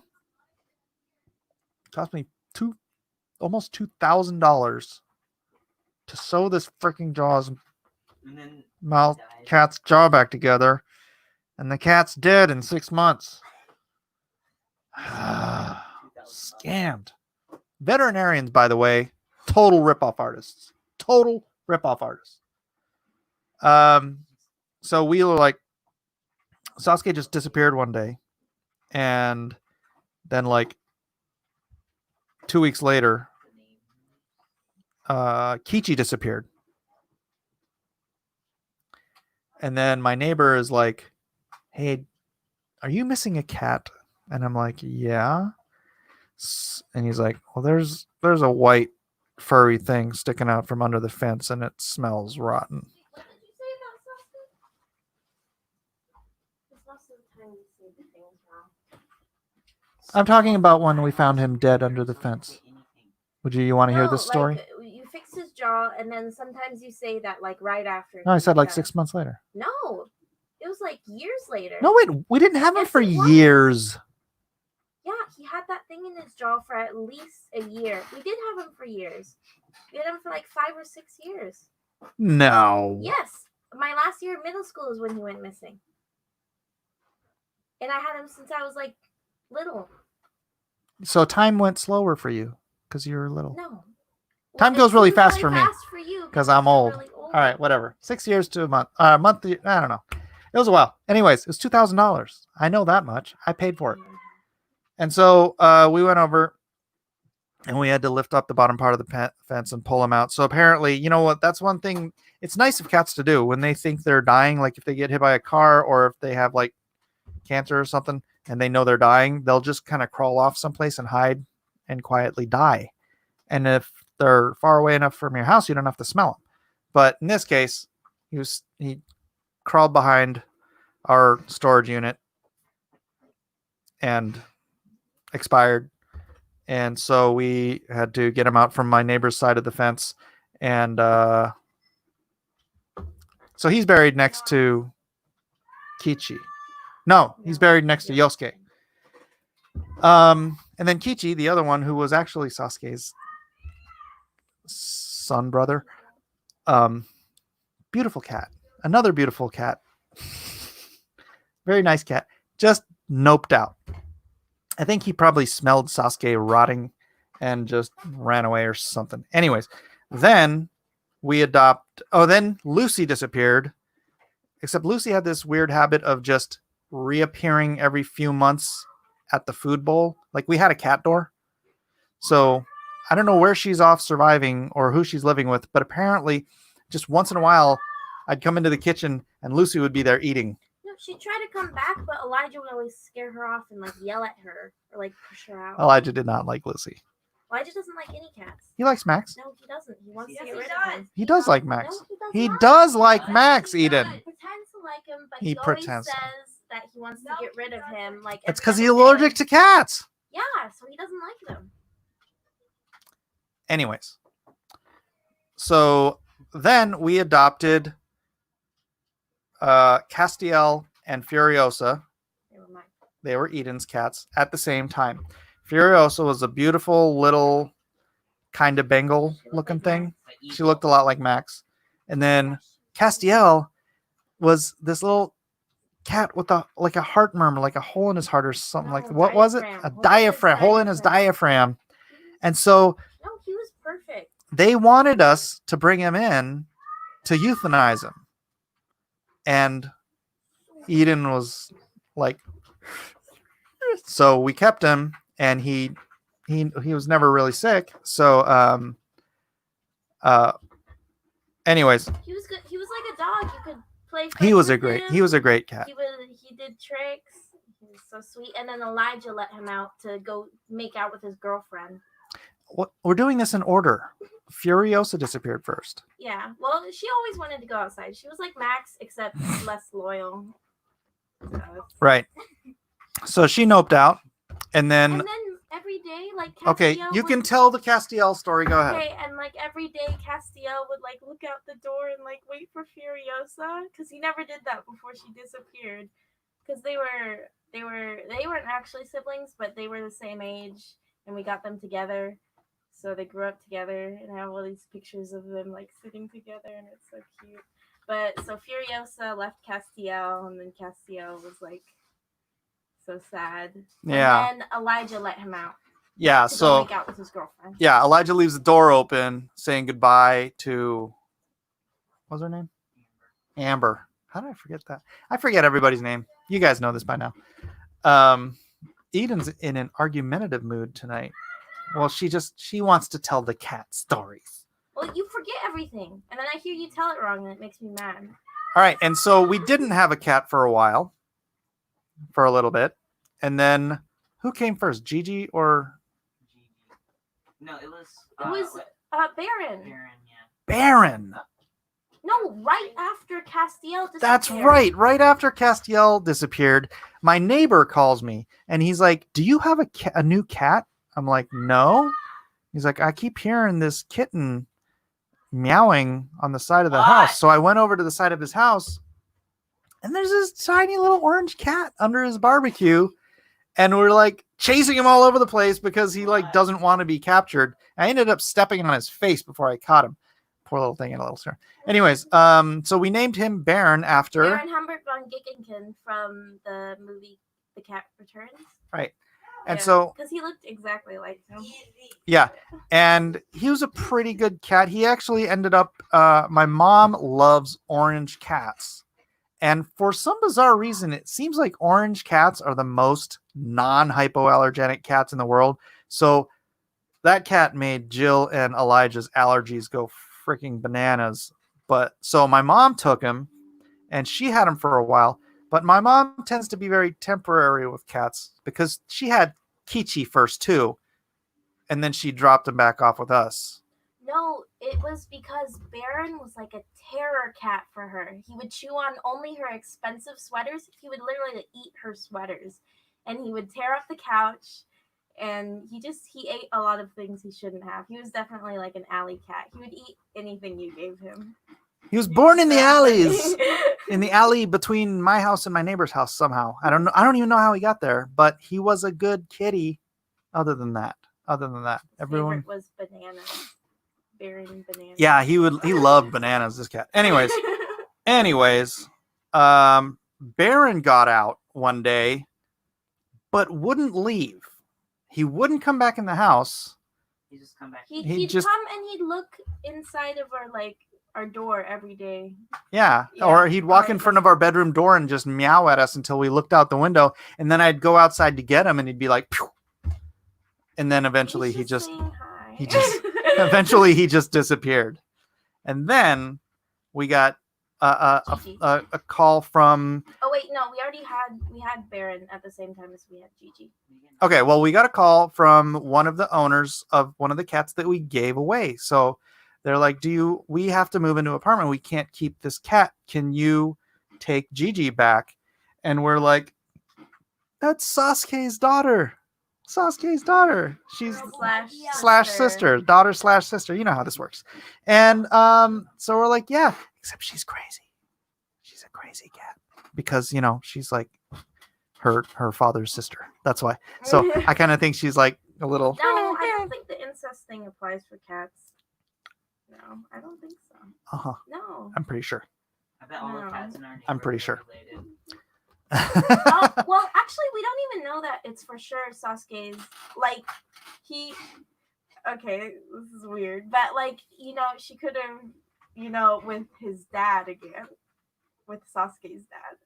Cost me almost $2,000 to sew this freaking cat's jaw back together, and the cat's dead in 6 months. Scammed. Veterinarians, by the way, total ripoff artists. So we were like, Sasuke just disappeared one day, and then like 2 weeks later, Kichi disappeared. And then my neighbor is like, "Hey, are you missing a cat?" And I'm like, "Yeah." And he's like, "Well, there's a white furry thing sticking out from under the fence, and it smells rotten." What did you say about Sasuke? It's most of the time you say the things wrong. I'm talking about when we found him dead under the fence. Would you want to hear this story? Like, you fixed his jaw, and then sometimes you say that like right after. No, I said like 6 months later. No, it was like years later. No, wait, we didn't have him Yes, for it was. years. Yeah, he had that thing in his jaw for at least a year. We did have him for years. We had him for like 5 or 6 years. No. Yes, my last year of middle school is when he went missing, and I had him since I was like little. So time went slower for you because you were little. No. Time Well, goes really it fast seems for me fast for you because I'm you're old. really old. All right, whatever. 6 years to a month. I don't know. It was a while. Anyways, it was $2,000. I know that much. I paid for it. And so we went over and we had to lift up the bottom part of the fence and pull him out. So apparently, you know what? That's one thing. It's nice of cats to do when they think they're dying. Like if they get hit by a car or if they have like cancer or something and they know they're dying, they'll just kind of crawl off someplace and hide and quietly die. And if they're far away enough from your house, you don't have to smell them. But in this case, he crawled behind our storage unit and expired. And so we had to get him out from my neighbor's side of the fence. And so he's buried next to Kichi. No, he's buried next to Yosuke. And then Kichi, the other one who was actually Sasuke's son brother. Beautiful cat. Another beautiful cat. Very nice cat. Just noped out. I think he probably smelled Sasuke rotting and just ran away or something. Anyways, then then Lucy disappeared. Except Lucy had this weird habit of just reappearing every few months at the food bowl. Like, we had a cat door. So I don't know where she's off surviving or who she's living with, but apparently just once in a while I'd come into the kitchen and Lucy would be there eating. No, she'd try to come back, but Elijah would always scare her off and like yell at her or like push her out. Elijah did not like Lucy. Elijah doesn't like any cats. He likes Max. No, he doesn't. He wants to get rid of him. He does like Max. No, He not. does like Max, Eden. He pretends to like him, but He he always pretends to. says that he wants to get rid of him. Like It's every because he's other allergic day. to cats. Yeah, so he doesn't like them. Anyways, so then we adopted Castiel and Furiosa. They were mine. They were Eden's cats at the same time. Furiosa was a beautiful little kind of Bengal looking thing. She looked a lot like Max. And then Castiel was this little cat with a heart murmur, like a hole in his heart or something. Like, what was it? A diaphragm, hole in his diaphragm. And so No, he was perfect. they wanted us to bring him in to euthanize him. And Eden was like, so we kept him, and he was never really sick. So anyways, He was good. He was like a dog. You could play. he was a with great him. he was a great cat. He did tricks. He was so sweet. And then Elijah let him out to go make out with his girlfriend. What, we're doing this in order. Furiosa disappeared first. Yeah. Well, she always wanted to go outside. She was like Max, except less loyal. So. Right. So she noped out, and then Every day, like okay, Castiel you would- can tell the Castiel story. Go ahead. Okay, and like every day, Castiel would like look out the door and like wait for Furiosa because he never did that before she disappeared. Because they weren't actually siblings, but they were the same age, and we got them together. So they grew up together, and I have all these pictures of them like sitting together, and it's so cute. But so Furiosa left Castiel, and then Castiel was like so sad. Yeah. And then Elijah let him out. Yeah, to go so make out with his girlfriend. yeah, Elijah leaves the door open, saying goodbye to what's her name? Amber. How did I forget that? I forget everybody's name. You guys know this by now. Eden's in an argumentative mood tonight. Well, she wants to tell the cat stories. Well, you forget everything, and then I hear you tell it wrong, and it makes me mad. All right, and so we didn't have a cat for a while, for a little bit, and then who came first, Gigi or No, it was. Baron. Baron? No, right after Castiel disappeared. That's right. Right after Castiel disappeared, my neighbor calls me, and he's like, "Do you have a new cat?" I'm like, "No." He's like, "I keep hearing this kitten meowing on the side of the house." So I went over to the side of his house, and there's this tiny little orange cat under his barbecue, and we're like chasing him all over the place because he like doesn't want to be captured. I ended up stepping on his face before I caught him. Poor little thing in a little stir. Anyways, so we named him Baron after Baron Humbert von Gickenken from the movie The Cat Returns. right. And so because he looked exactly like him. yeah, and he was a pretty good cat. He actually ended up my mom loves orange cats. And for some bizarre reason, it seems like orange cats are the most non-hypoallergenic cats in the world. So that cat made Jill and Elijah's allergies go freaking bananas. But so my mom took him, and she had him for a while. But my mom tends to be very temporary with cats because she had Kichi first too, and then she dropped him back off with us. No, it was because Baron was like a terror cat for her. He would chew on only her expensive sweaters. He would literally eat her sweaters, and he would tear up the couch. And he ate a lot of things he shouldn't have. He was definitely like an alley cat. He would eat anything you gave him. He was born in the alleys, in the alley between my house and my neighbor's house somehow. I don't know. I don't even know how he got there, but he was a good kitty. Other than that, everyone was bananas. Baron bananas. Yeah, he loved bananas. This cat. Anyways, Baron got out, one day, but wouldn't leave. He wouldn't come back in the house. He just come back. He'd just- come and he'd look inside of our door every day. Yeah. Yeah, Or he'd walk in alright. front of our bedroom door and just meow at us until we looked out the window. And then I'd go outside to get him and he'd be like, pew! And then eventually He's saying hi. eventually he just disappeared. And then we got a call from, Oh wait, no, we had Baron at the same time as we had Gigi. okay, well, we got a call from one of the owners of one of the cats that we gave away. So they're like, we have to move into an apartment. We can't keep this cat. Can you take Gigi back? And we're like, that's Sasuke's daughter. Sasuke's daughter. She's slash sister, daughter slash sister. You know how this works. And so we're like, yeah, except she's crazy. She's a crazy cat because, you know, she's like her father's sister. That's why. So I kind of think she's like a little. No, I don't think the incest thing applies for cats. No, I don't think so. Uh-huh. No. I'm pretty sure. I bet all the cats in our I'm pretty sure. related. Well, actually, we don't even know that it's for sure Sasuke's. Like, okay, this is weird, but like, you know, she could have, you know, with his dad again, with Sasuke's dad.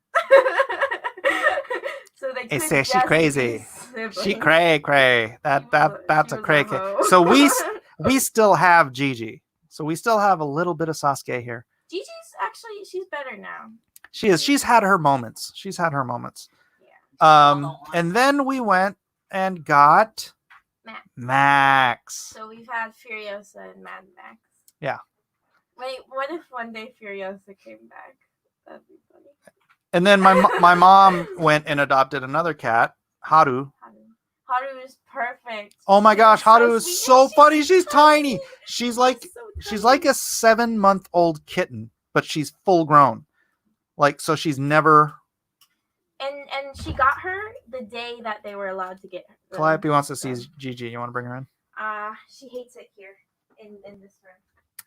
So they They could say she just crazy. be siblings. She cray. That's She a was cray. hoe. So we still have Gigi. So we still have a little bit of Sasuke here. Gigi's actually, she's better now. She is. She's had her moments. And then we went and got Max. So we've had Furiosa and Mad Max. Yeah. Wait, what if one day Furiosa came back? That'd be funny. And then my mom went and adopted another cat, Haru. Haru is perfect. Oh my gosh, Haru so is sweet. so And funny. She's tiny. She's like so like a 7-month-old kitten, but she's full grown. Like, so she's never. And she got her the day that they were allowed to get her. Calliope wants to see Gigi. You want to bring her in? She hates it here in this room.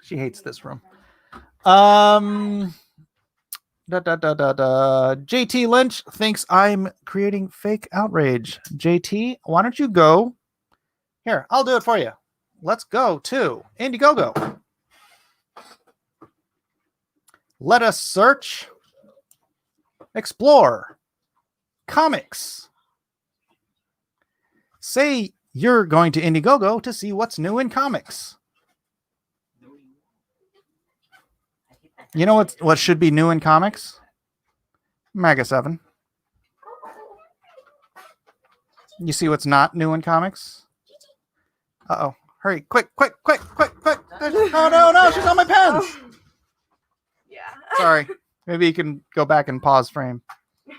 She hates this room. JT Lynch thinks I'm creating fake outrage. JT, why don't you go? Here, I'll do it for you. Let's go to Indiegogo. Let us search, explore, comics. Say you're going to Indiegogo to see what's new in comics. You know what should be new in comics? Mega 7. You see what's not new in comics? Uh-oh. Hurry. Quick. No, she's on my pens. Yeah. Sorry. Maybe you can go back and pause frame. Did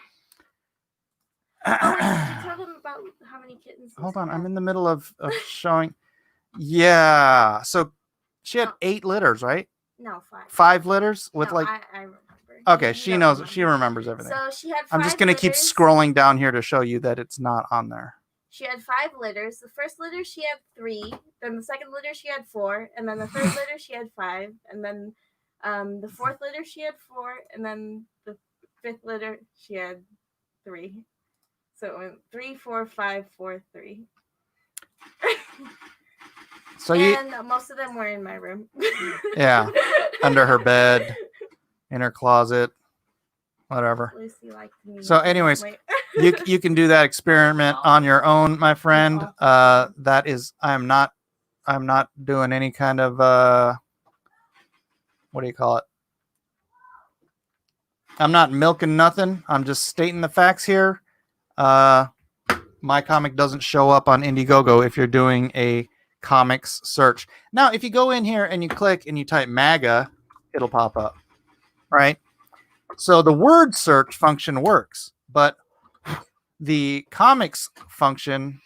you tell them about how many kittens? Hold on. I'm in the middle of showing. Yeah. So she had 8 litters, right? No, 5. 5 litters with No, like. I remember. Okay, You she don't knows. remember. She remembers everything. So she had 5 I'm just gonna keep litters. scrolling down here to show you that it's not on there. She had 5 litters. The first litter she had 3. Then the second litter she had 4. And then the third litter she had 5. And then the fourth litter she had 4. And then the 5th litter she had 3. So it went 3, 4, 5, 4, 3. So and most of them were in my room. Yeah, under her bed, in her closet, whatever. Lucy liked me. So, anyways, Wait. you can do that experiment on your own, my friend. That is, I'm not doing any kind of what do you call it? I'm not milking nothing. I'm just stating the facts here. My comic doesn't show up on Indiegogo if you're doing a comics search. Now, if you go in here and you click and you type MAGA, it'll pop up, right? So the word search function works, but the comics function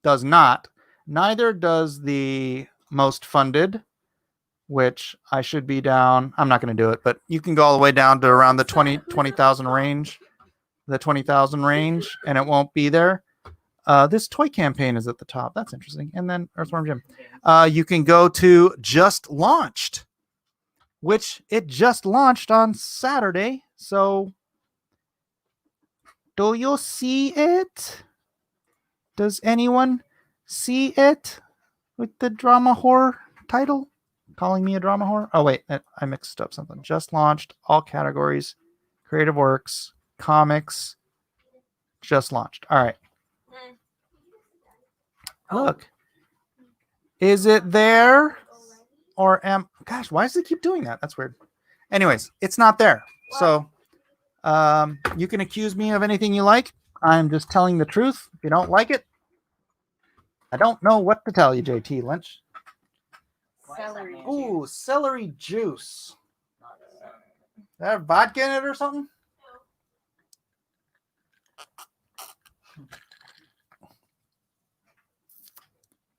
does not. Neither does the most funded, which I should be down. I'm not going to do it, but you can go all the way down to around the 20,000 range, and it won't be there. This toy campaign is at the top. That's interesting. And then Earthworm Jim. You can go to Just Launched, which it just launched on Saturday. So Do you see it? Does anyone see it with the drama horror title? Calling me a drama whore? Oh, wait. I mixed up something. Just launched. All categories. Creative works. Comics. Just launched. All right. Look. Is it there? Or gosh, why does it keep doing that? That's weird. Anyways, it's not there. So you can accuse me of anything you like. I'm just telling the truth. If you don't like it, I don't know what to tell you, JT Lynch. Celery Ooh, celery juice. That have vodka in it or something?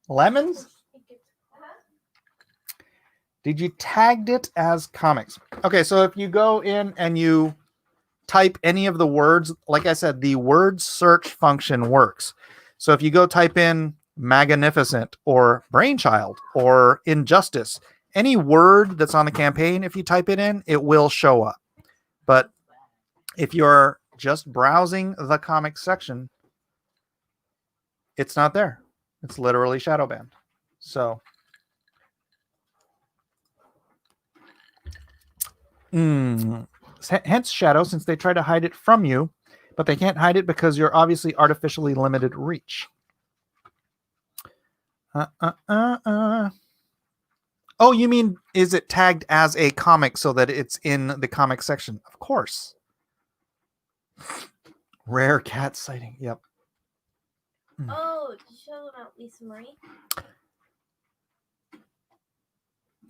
Lemons? Did you tagged it as comics? Okay, so if you go in and you type any of the words, like I said, the word search function works. So if you go type in magnificent or brainchild or injustice, any word that's on the campaign, if you type it in, it will show up. But if you're just browsing the comics section, it's not there. It's literally Shadowbanned. So hence Shadow, since they try to hide it from you, but they can't hide it because you're obviously artificially limited reach. Oh, you mean is it tagged as a comic so that it's in the comic section? Of course. Rare cat sighting. Yep. Oh, did you show them about Lisa Marie?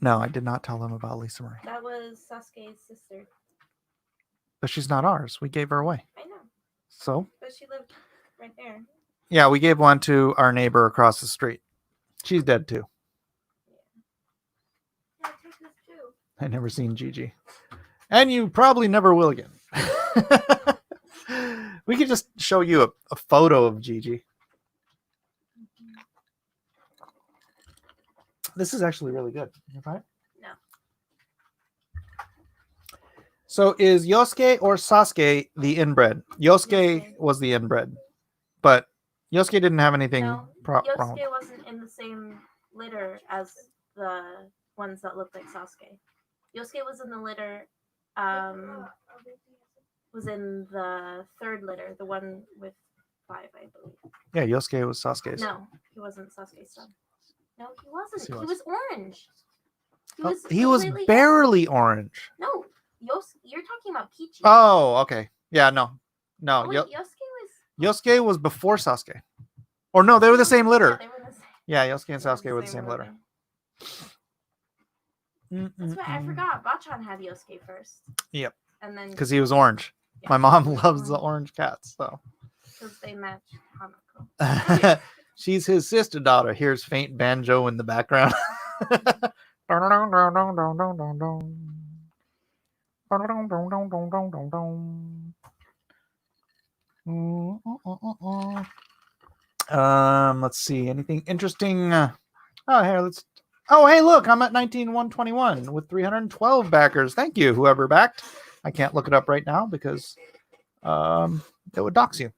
No, I did not tell them about Lisa Marie. That was Sasuke's sister. But she's not ours. We gave her away. I know. So? But she lived right there. Yeah, we gave one to our neighbor across the street. She's dead too. Yeah, take this too. I never seen Gigi. And you probably never will again. We could just show you a photo of Gigi. This is actually really good. You try it? No. So is Yosuke or Sasuke the inbred? Yosuke was the inbred. But Yosuke didn't have anything wrong. Yosuke wasn't in the same litter as the ones that looked like Sasuke. Yosuke was in the litter, was in the third litter, the one with 5, I believe. Yeah, Yosuke was Sasuke's. No, he wasn't Sasuke's son. No, he wasn't. Yes, he He was. was orange. He was barely orange. No, you're talking about Peachy. Oh, okay. Yeah, no. Oh, wait, Yosuke was before Sasuke. Or no, they were the same litter. Yeah, they were the same. Yeah, Yosuke and Sasuke were the same litter. That's what I forgot. Bachan had Yosuke first. Yep. And then because he was orange. Yeah. My mom loves the orange cats, so. Because they match Hanako. She's his sister daughter. Here's faint banjo in the background. Let's see. Anything interesting? Hey, look, I'm at 19,121 with 312 backers. Thank you, whoever backed. I can't look it up right now because it would dox you.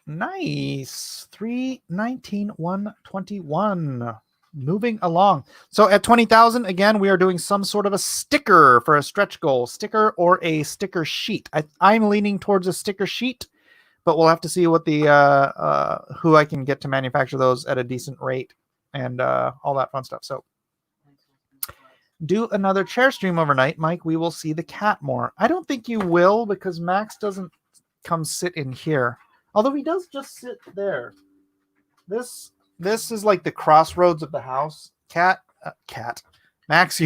Nice. 319,121. Moving along. So at 20,000, again, we are doing some sort of a sticker for a stretch goal. Sticker or a sticker sheet. I'm leaning towards a sticker sheet, but we'll have to see what the who I can get to manufacture those at a decent rate and all that fun stuff. So do another chair stream overnight, Mike. We will see the cat more. I don't think you will because Max doesn't come sit in here. Although he does just sit there. This is like the crossroads of the house. Max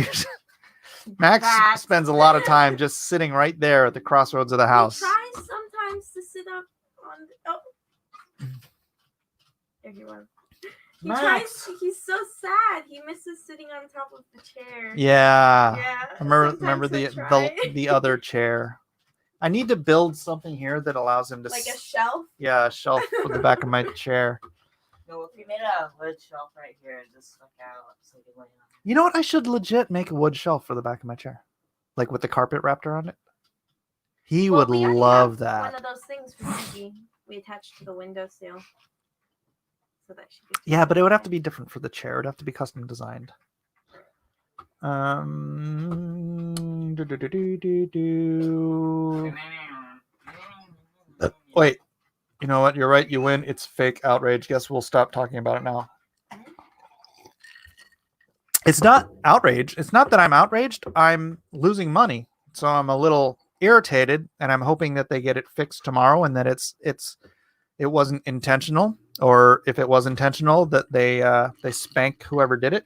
spends a lot of time just sitting right there at the crossroads of the house. He tries sometimes to sit up on. There he was. He's so sad. He misses sitting on top of the chair. Yeah. Yeah. I remember the other chair. I need to build something here that allows him to like a shelf. Yeah, a shelf for the back of my chair. No, if you made a wood shelf right here, just stuck out so you could lay on. You know what? I should legit make a wood shelf for the back of my chair, like with the carpet wrapped around it. He Well, would we already love have that. one of those things for Gigi. We attached to the windowsill. So that she could Yeah, but it would have to be different for the chair. It would have to be custom designed. Wait, you know what? You're right. You win. It's fake outrage. Guess we'll stop talking about it now. It's not outrage. It's not that I'm outraged. I'm losing money, so I'm a little irritated, and I'm hoping that they get it fixed tomorrow, and that it wasn't intentional, or if it was intentional, that they spank whoever did it.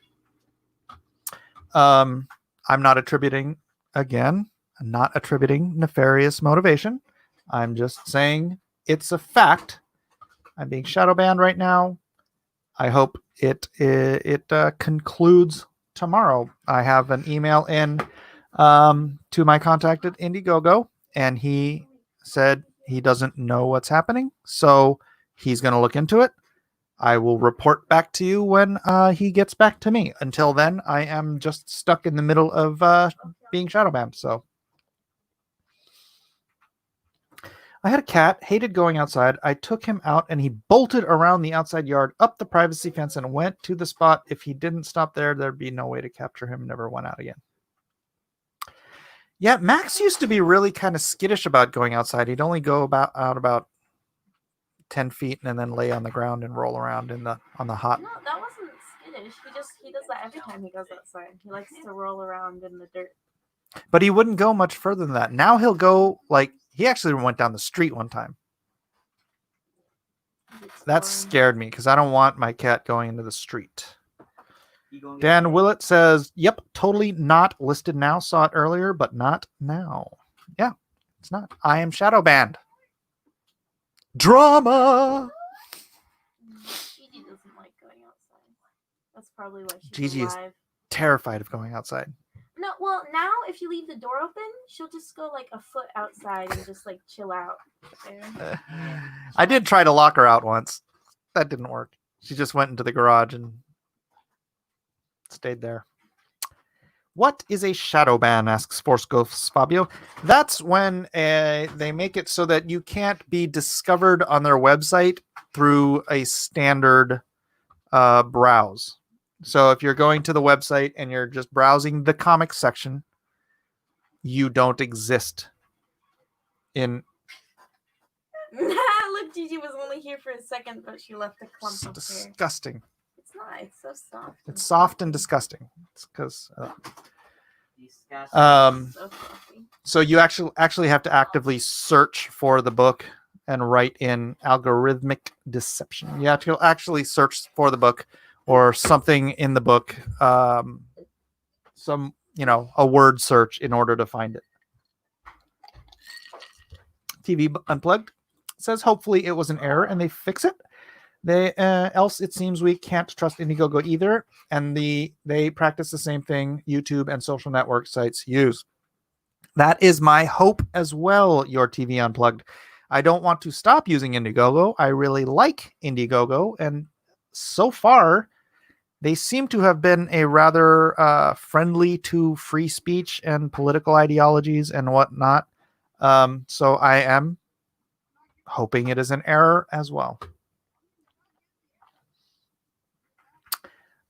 I'm not attributing nefarious motivation. I'm just saying it's a fact. I'm being shadow banned right now. I hope it concludes tomorrow. I have an email in to my contact at Indiegogo, and he said he doesn't know what's happening, so he's going to look into it. I will report back to you when he gets back to me. Until then, I am just stuck in the middle of being shadow banned. So I had a cat, hated going outside. I took him out and he bolted around the outside yard, up the privacy fence, and went to the spot. If he didn't stop there, there'd be no way to capture him. Never went out again. Yeah, Max used to be really kind of skittish about going outside. He'd only go out about 10 feet and then lay on the ground and roll around on the hot. No, that wasn't skittish. He does that every time he goes outside. He likes to roll around in the dirt. But he wouldn't go much further than that. Now he'll go, like, he actually went down the street one time. That scared me because I don't want my cat going into the street. Dan Willett says, yep, totally not listed now. Saw it earlier, but not now. Yeah, it's not. I am shadow banned. Drama. Gigi doesn't like going outside. That's probably why she's Gigi is alive. terrified of going outside. No, well, now if you leave the door open, she'll just go like a foot outside and just like chill out there. I did try to lock her out once. That didn't work. She just went into the garage and stayed there. What is a shadow ban? Asks Force Ghosts Fabio. That's when they make it so that you can't be discovered on their website through a standard browse. So if you're going to the website and you're just browsing the comics section, you don't exist in. Look, Gigi was only here for a second, but she left a clump of hair. Disgusting. It's not. It's so soft. It's soft and disgusting. It's because. So you actually have to actively search for the book and write in algorithmic deception. You have to actually search for the book or something in the book, a word search in order to find it. TV Unplugged says hopefully it was an error and they fix it. Else it seems we can't trust Indiegogo either, and they practice the same thing YouTube and social network sites use. That is my hope as well, your TV Unplugged. I don't want to stop using Indiegogo. I really like Indiegogo, and so far they seem to have been a rather friendly to free speech and political ideologies and whatnot. So I am hoping it is an error as well.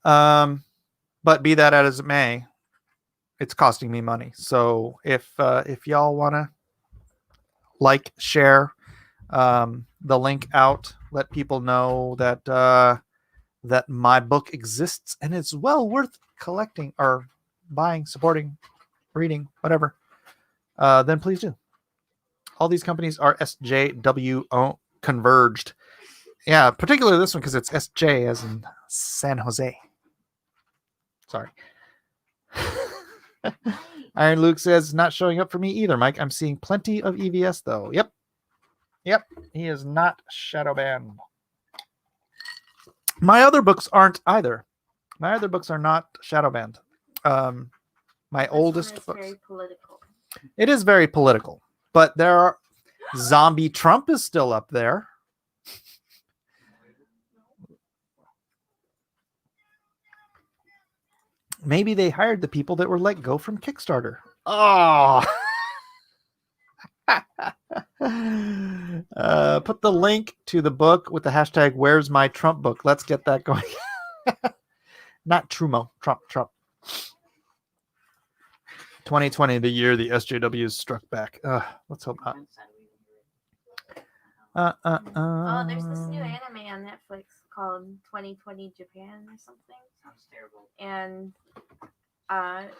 But be that as it may, it's costing me money. So if y'all want to like, share the link out, let people know that that my book exists and it's well worth collecting or buying, supporting, reading, whatever, then please do. All these companies are SJW converged. Yeah, particularly this one because it's SJ as in San Jose. Sorry. Iron Luke says, not showing up for me either, Mike. I'm seeing plenty of EVS, though. Yep. He is not shadow banned. My other books aren't either. My other books are not shadow banned. My oldest books. Very political. It is very political. But there are... Zombie Trump is still up there. Maybe they hired the people that were let go from Kickstarter. Oh. Put the link to the book with the hashtag "Where's my Trump book?" Let's get that going. Not Trumo, Trump. 2020, the year the SJWs struck back. Let's hope not. Oh, there's this new anime on Netflix called 2020 Japan or something. Sounds terrible. And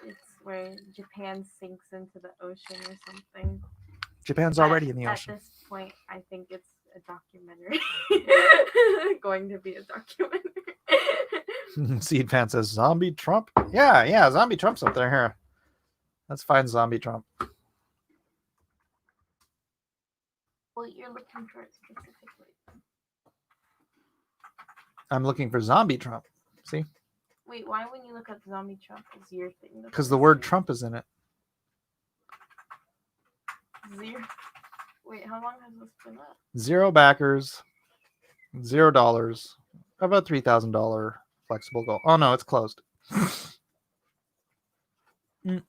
it's where Japan sinks into the ocean or something. Japan's But already in the ocean. At this point, I think it's a documentary. Going to be a documentary. Seed fan says zombie Trump. Yeah, zombie Trump's up there. Here, let's find zombie Trump. Well, you're looking for it specifically. I'm looking for zombie Trump. See? Wait, why when you look up zombie Trump is your thing? Because the word Trump is in it. Zero. Wait, how long has this been up? 0 backers, $0. About $3,000 flexible goal. Oh no, it's closed. There we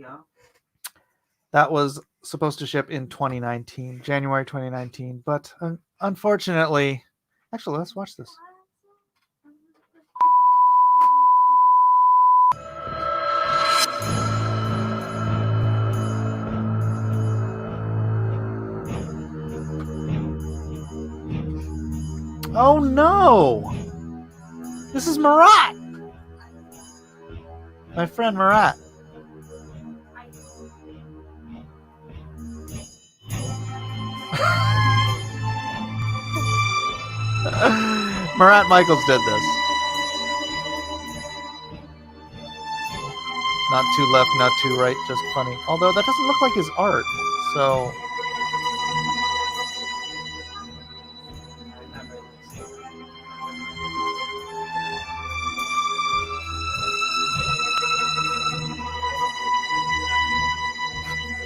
go. That was supposed to ship in 2019, January 2019, but unfortunately, actually, let's watch this. Oh no! This is Marat! My friend Marat. Marat Michaels did this. Not too left, not too right, just funny. Although that doesn't look like his art, so...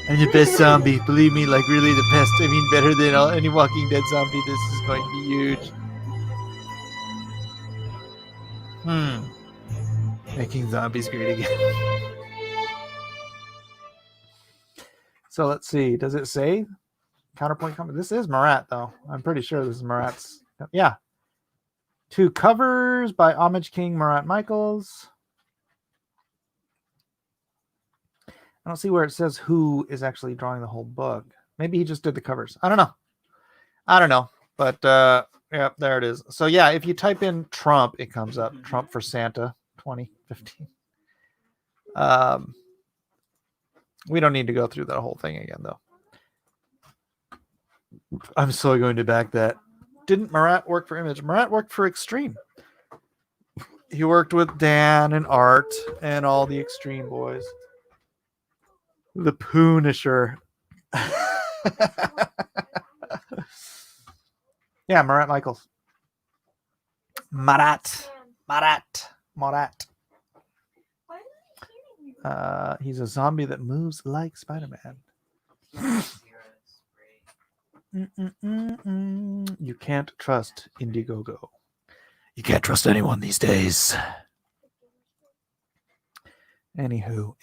I'm the best zombie. Believe me, like really the best. I mean, better than any Walking Dead zombie. This is going to be huge. Making zombies great again. So let's see. Does it say counterpoint comment? This is Marat, though. I'm pretty sure this is Marat's. Yeah. 2 covers by Homage King Marat Michaels. I don't see where it says who is actually drawing the whole book. Maybe he just did the covers. I don't know. But yeah, there it is. So yeah, if you type in Trump, it comes up. Trump for Santa 2015. We don't need to go through that whole thing again, though. I'm so going to back that. Didn't Marat work for Image? Marat worked for Extreme. He worked with Dan and Art and all the Extreme boys. The Punisher. Yeah, Marat Michaels. Marat. He's a zombie that moves like Spider-Man. You can't trust Indiegogo. You can't trust anyone these days. Anywho.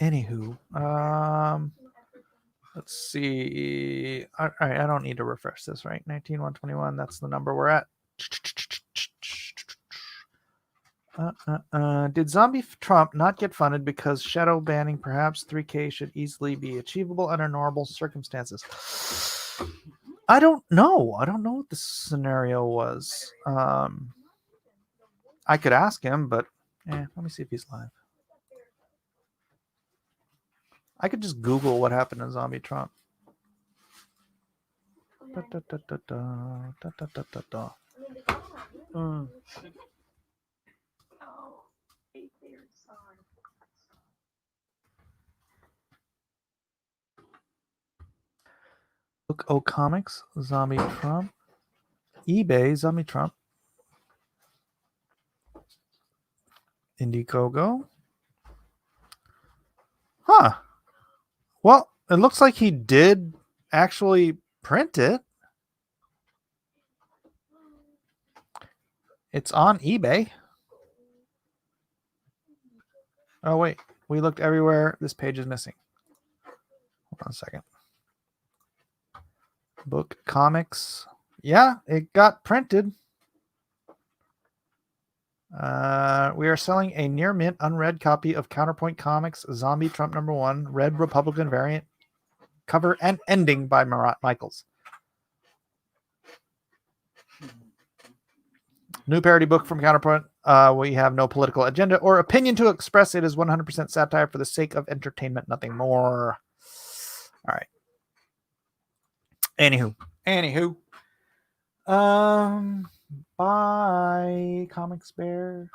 Let's see. All right, I don't need to refresh this, right? 19,121. That's the number we're at. Did Zombie Trump not get funded because shadow banning perhaps 3K should easily be achievable under normal circumstances? I don't know. I don't know what the scenario was. I could ask him, but let me see if he's live. I could just Google what happened to Zombie Trump. Book O Comics, Zombie Trump, eBay, Zombie Trump, Indiegogo. Huh. Well, it looks like he did actually print it. It's on eBay. Oh, wait. We looked everywhere. This page is missing. Hold on a second. Book comics. Yeah, it got printed. We are selling a near mint unread copy of Counterpoint Comics Zombie Trump #1 Red Republican variant cover and ending by Marat Michaels. New parody book from Counterpoint. We have no political agenda or opinion to express. It is 100% satire for the sake of entertainment, nothing more. All right. Anywho. Buy Comics Bear.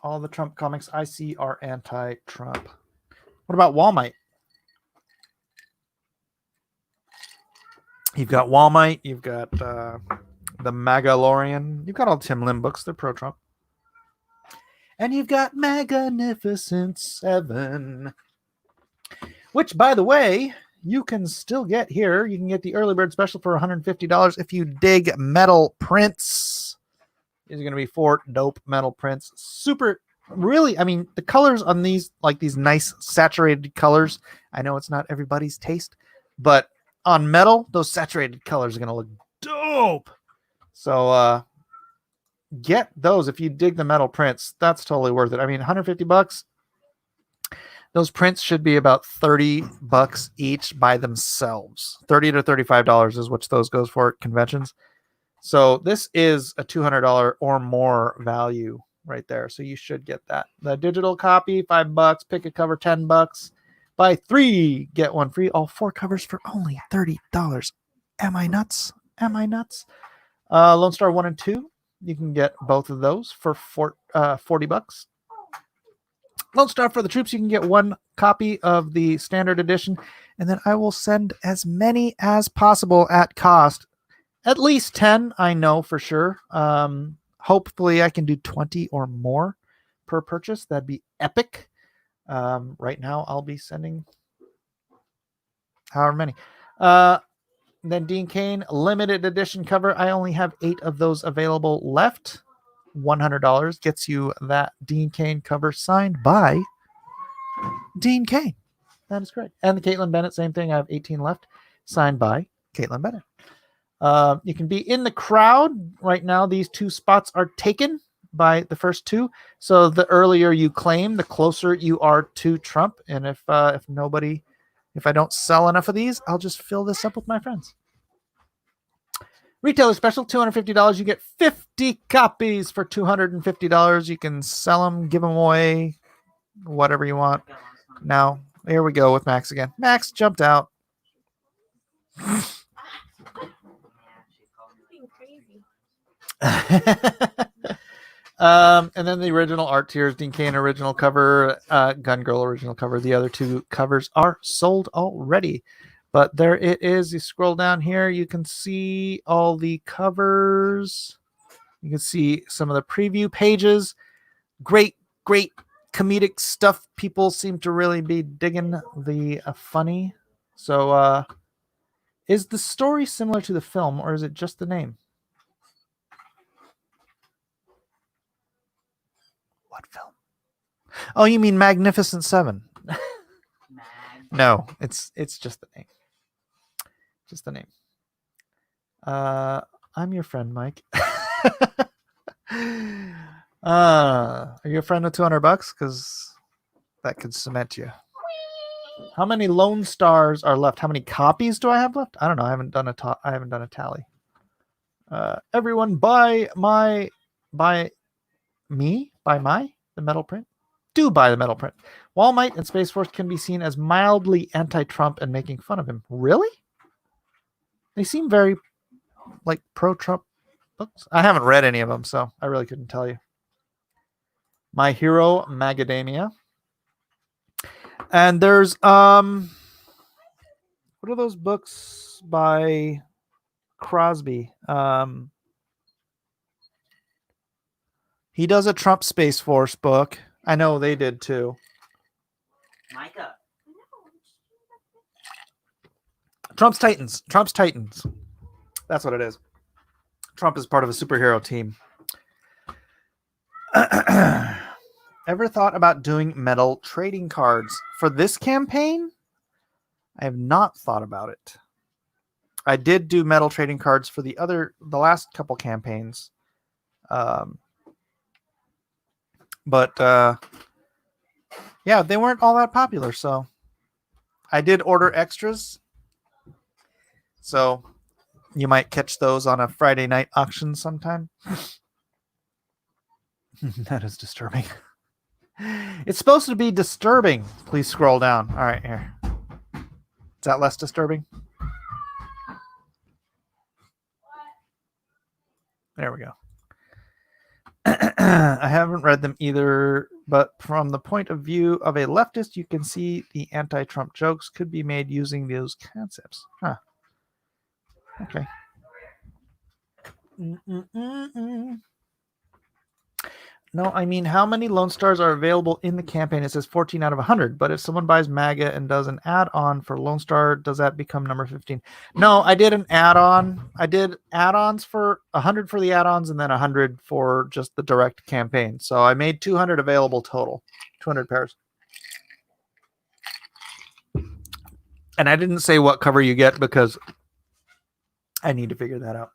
All the Trump comics I see are anti-Trump. What about Walmart? You've got Walmart. You've got the Magalorian. You've got all Tim Lim books. They're pro-Trump. And you've got Magnificent Seven, which, by the way, you can still get here. You can get the early bird special for $150 if you dig metal prints. These are going to be 4 dope metal prints. Super, really, I mean, the colors on these, like these nice saturated colors, I know it's not everybody's taste, but on metal, those saturated colors are going to look dope. So get those if you dig the metal prints. That's totally worth it. I mean, $150. Those prints should be about $30 each by themselves. $30 to $35 is what those goes for at conventions. So this is a $200 or more value right there. So you should get that. The digital copy, $5. Pick a cover, $10. Buy 3, get 1 free. All 4 covers for only $30. Am I nuts? Lone Star 1 and 2. You can get both of those for $40. Lone Star for the Troops, you can get 1 copy of the standard edition, and then I will send as many as possible at cost. At least 10, I know for sure. Hopefully I can do 20 or more per purchase. That'd be epic. Right now I'll be sending however many. Then Dean Cain limited edition cover. I only have 8 of those available left. $100 gets you that Dean Cain cover signed by Dean Cain. That is correct. And the Caitlin Bennett, same thing. I have 18 left, signed by Caitlin Bennett. You can be in the crowd right now. These 2 spots are taken by the first 2. So the earlier you claim, the closer you are to Trump. And if I don't sell enough of these, I'll just fill this up with my friends. Retailer special, $250. You get 50 copies for $250. You can sell them, give them away, whatever you want. Now, here we go with Max again. Max jumped out. And then the original art tiers, Dean Cain original cover, Gun Girl original cover. The other 2 covers are sold already. But there it is. You scroll down here, you can see all the covers. You can see some of the preview pages. Great comedic stuff. People seem to really be digging the funny. So is the story similar to the film, or is it just the name? What film? Oh, you mean Magnificent Seven? No, it's just the name. Just the name. I'm your friend, Mike. Are you a friend of $200? Because that could cement you. How many Lone Stars are left? How many copies do I have left? I don't know. I haven't done a tally. Everyone buy the metal print. Do buy the metal print. Walmart and Space Force can be seen as mildly anti-Trump and making fun of him. Really? They seem very like pro-Trump books. I haven't read any of them, so I really couldn't tell you. My Hero Macadamia. And there's what are those books by Crosby? He does a Trump Space Force book. I know they did too. Micah. Trump's Titans. That's what it is. Trump is part of a superhero team. Ever thought about doing metal trading cards for this campaign? I have not thought about it. I did do metal trading cards for the last couple campaigns. But yeah, they weren't all that popular, so I did order extras. So you might catch those on a Friday night auction sometime. That is disturbing. It's supposed to be disturbing. Please scroll down. All right, here. Is that less disturbing? There we go. I haven't read them either, but from the point of view of a leftist, you can see the anti-Trump jokes could be made using those concepts. Huh. Okay. No, I mean, how many Lone Stars are available in the campaign? It says 14 out of 100, but if someone buys MAGA and does an add-on for Lone Star, does that become number 15? No, I did an add-on. I did add-ons for 100 for the add-ons and then 100 for just the direct campaign. So I made 200 available total, 200 pairs. And I didn't say what cover you get because I need to figure that out.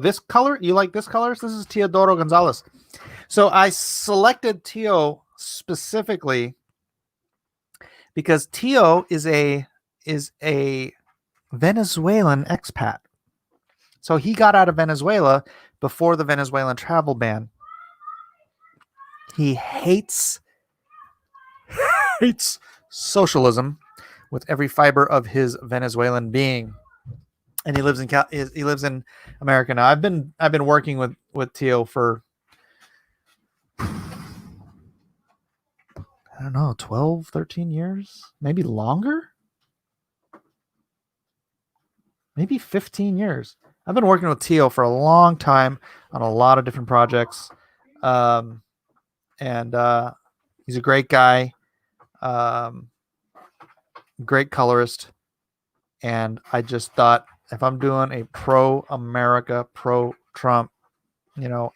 This color, you like this color? This is Teodoro Gonzalez. So I selected Teo specifically because Teo is a Venezuelan expat. So he got out of Venezuela before the Venezuelan travel ban. He hates socialism with every fiber of his Venezuelan being. And he lives in America now. I've been working with Teo for I don't know, 12, 13 years, maybe longer, maybe 15 years. I've been working with Teo for a long time on a lot of different projects. And he's a great guy, great colorist. And I just thought, if I'm doing a pro-America, pro-Trump,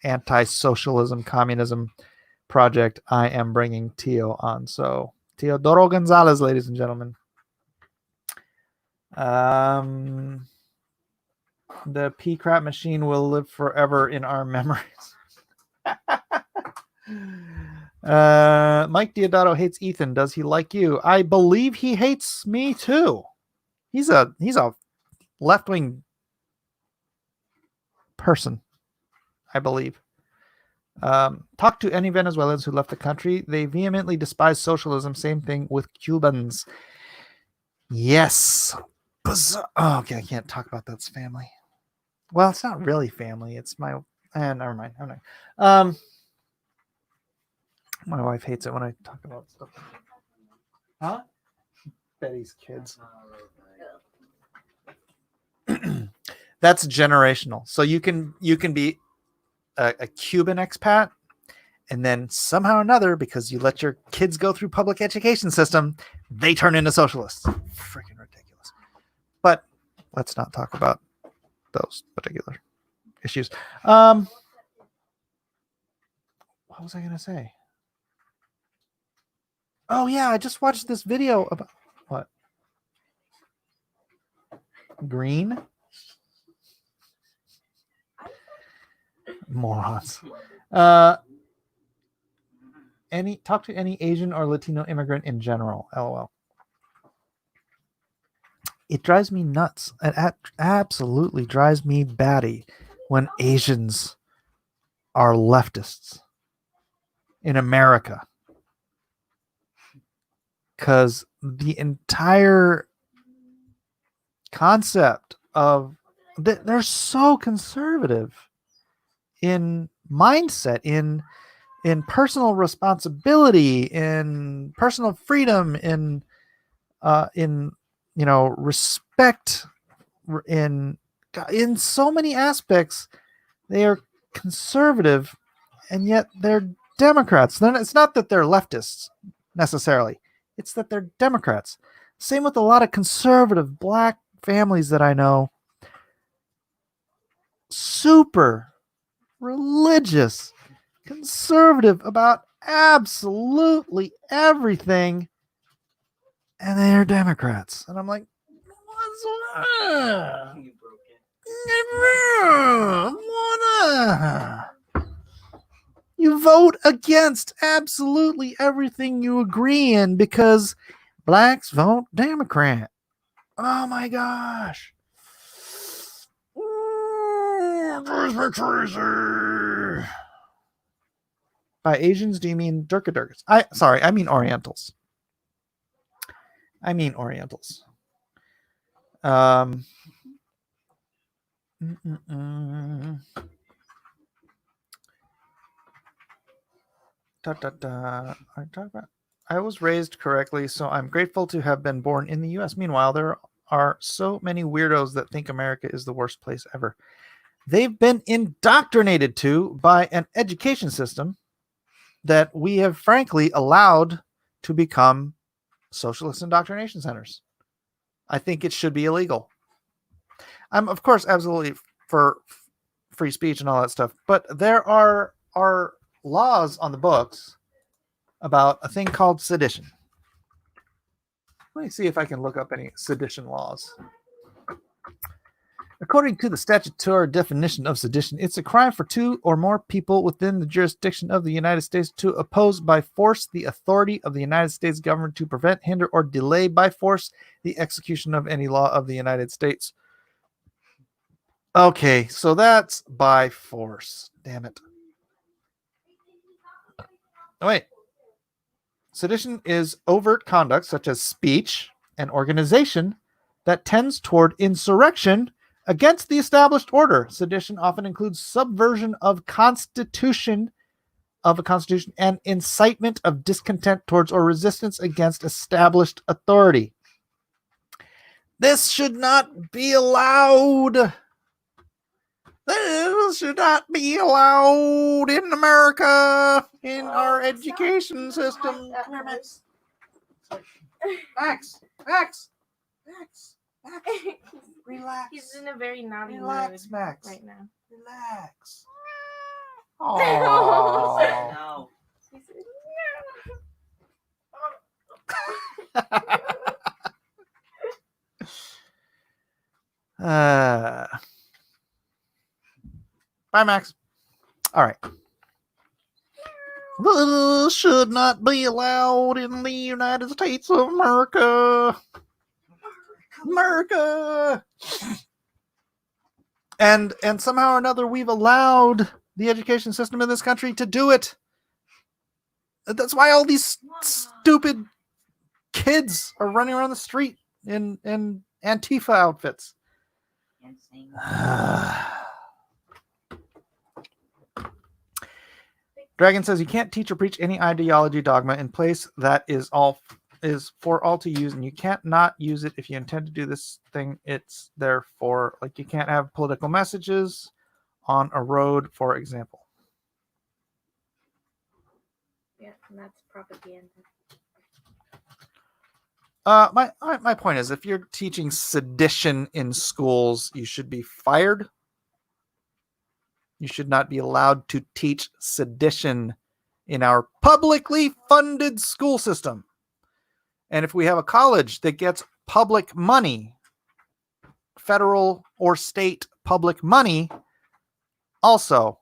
anti-socialism, communism project, I am bringing Teo on. So Teodoro Gonzalez, ladies and gentlemen. The P-Crap machine will live forever in our memories. Mike Diodato hates Ethan. Does he like you? I believe he hates me too. He's a left-wing person, I believe. Talk to any Venezuelans who left the country. They vehemently despise socialism. Same thing with Cubans. Yes. Oh, okay, I can't talk about that's family. Well, it's not really family. It's my... never mind. My wife hates it when I talk about stuff. Huh? Betty's kids. That's generational. So you can be a Cuban expat, and then somehow or another, because you let your kids go through public education system, they turn into socialists. Freaking ridiculous. But let's not talk about those particular issues. What was I going to say? Oh yeah, I just watched this video about what? Green? Morons. Talk to any Asian or Latino immigrant in general. LOL. It drives me nuts. It absolutely drives me batty when Asians are leftists in America. Because the entire concept of they're so conservative in mindset, in personal responsibility, in personal freedom, in respect, in so many aspects. They are conservative, and yet they're Democrats. Then it's not that they're leftists necessarily. It's that they're Democrats. Same with a lot of conservative black families that I know. Super religious, conservative about absolutely everything. and they're Democrats. And I'm like, what's You broke it. You vote against absolutely everything you agree in because blacks vote Democrat. Oh my gosh. By Asians, do you mean Durka-Durkas? I mean Orientals. I was raised correctly, so I'm grateful to have been born in the U.S. Meanwhile, there are so many weirdos that think America is the worst place ever. They've been indoctrinated to by an education system that we have frankly allowed to become socialist indoctrination centers. I think it should be illegal. I'm, of course, absolutely for free speech and all that stuff, but there are laws on the books about a thing called sedition. Let me see if I can look up any sedition laws. According to the statutory definition of sedition, it's a crime for two or more people within the jurisdiction of the United States to oppose by force the authority of the United States government to prevent, hinder, or delay by force the execution of any law of the United States. Okay, so that's by force. Damn it. Oh, wait. Sedition is overt conduct such as speech and organization that tends toward insurrection against the established order. Sedition often includes subversion of a constitution and incitement of discontent towards or resistance against established authority. This should not be allowed. This should not be allowed in America, in our education system. Come here, Max. Max. Relax. He's in a very naughty mood Max. right now. Relax. No. Bye, Max. All right. This should not be allowed in the United States of America. And somehow or another, we've allowed the education system in this country to do it. That's why all these stupid kids are running around the street in Antifa outfits. Dragon says you can't teach or preach any ideology dogma in place that is for all to use, and you can't not use it if you intend to do this thing. It's there for, like, you can't have political messages on a road, for example. Yeah, and that's propaganda. My point is, if you're teaching sedition in schools, you should be fired. You should not be allowed to teach sedition in our publicly funded school system. And if we have a college that gets public money, federal or state public money, also,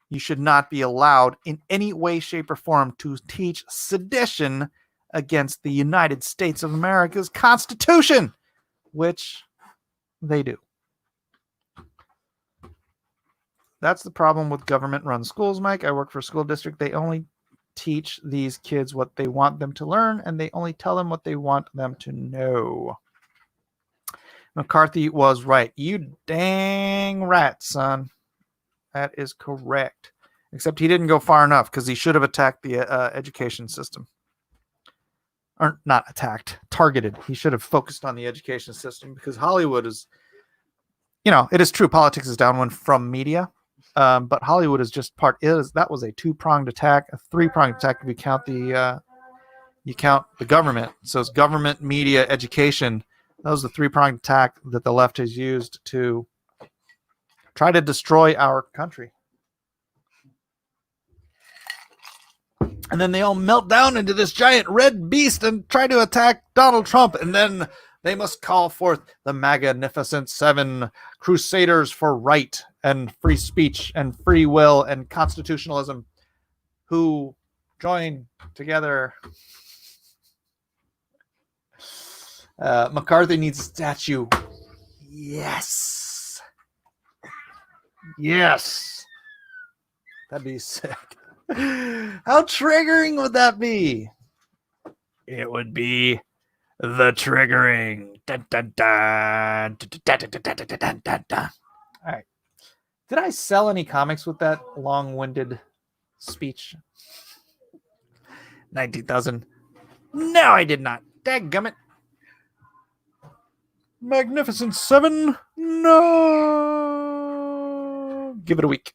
you should not be allowed in any way, shape, or form to teach sedition against the United States of America's Constitution, which they do. That's the problem with government-run schools, Mike. I work for a school district. They only teach these kids what they want them to learn, and they only tell them what they want them to know. McCarthy was right. You dang right, son. That is correct. Except he didn't go far enough because he should have attacked the education system. Or not attacked, targeted. He should have focused on the education system because Hollywood is, it is true politics is downwind from media. But Hollywood is just that was a two-pronged attack, a three-pronged attack if you count the government. So it's government, media, education. That was the three-pronged attack that the left has used to try to destroy our country. And then they all melt down into this giant red beast and try to attack Donald Trump. And then they must call forth the Magnificent Seven, crusaders for right and free speech and free will and constitutionalism, who join together. McCarthy needs a statue. Yes. Yes. That'd be sick. How triggering would that be? It would be the triggering. Dun, dun, dun. Dun, dun, dun, dun, dun, dun, dun, dun. All right. Did I sell any comics with that long-winded speech? 19,000. No, I did not. Dadgummit. Magnificent Seven. No. Give it a week.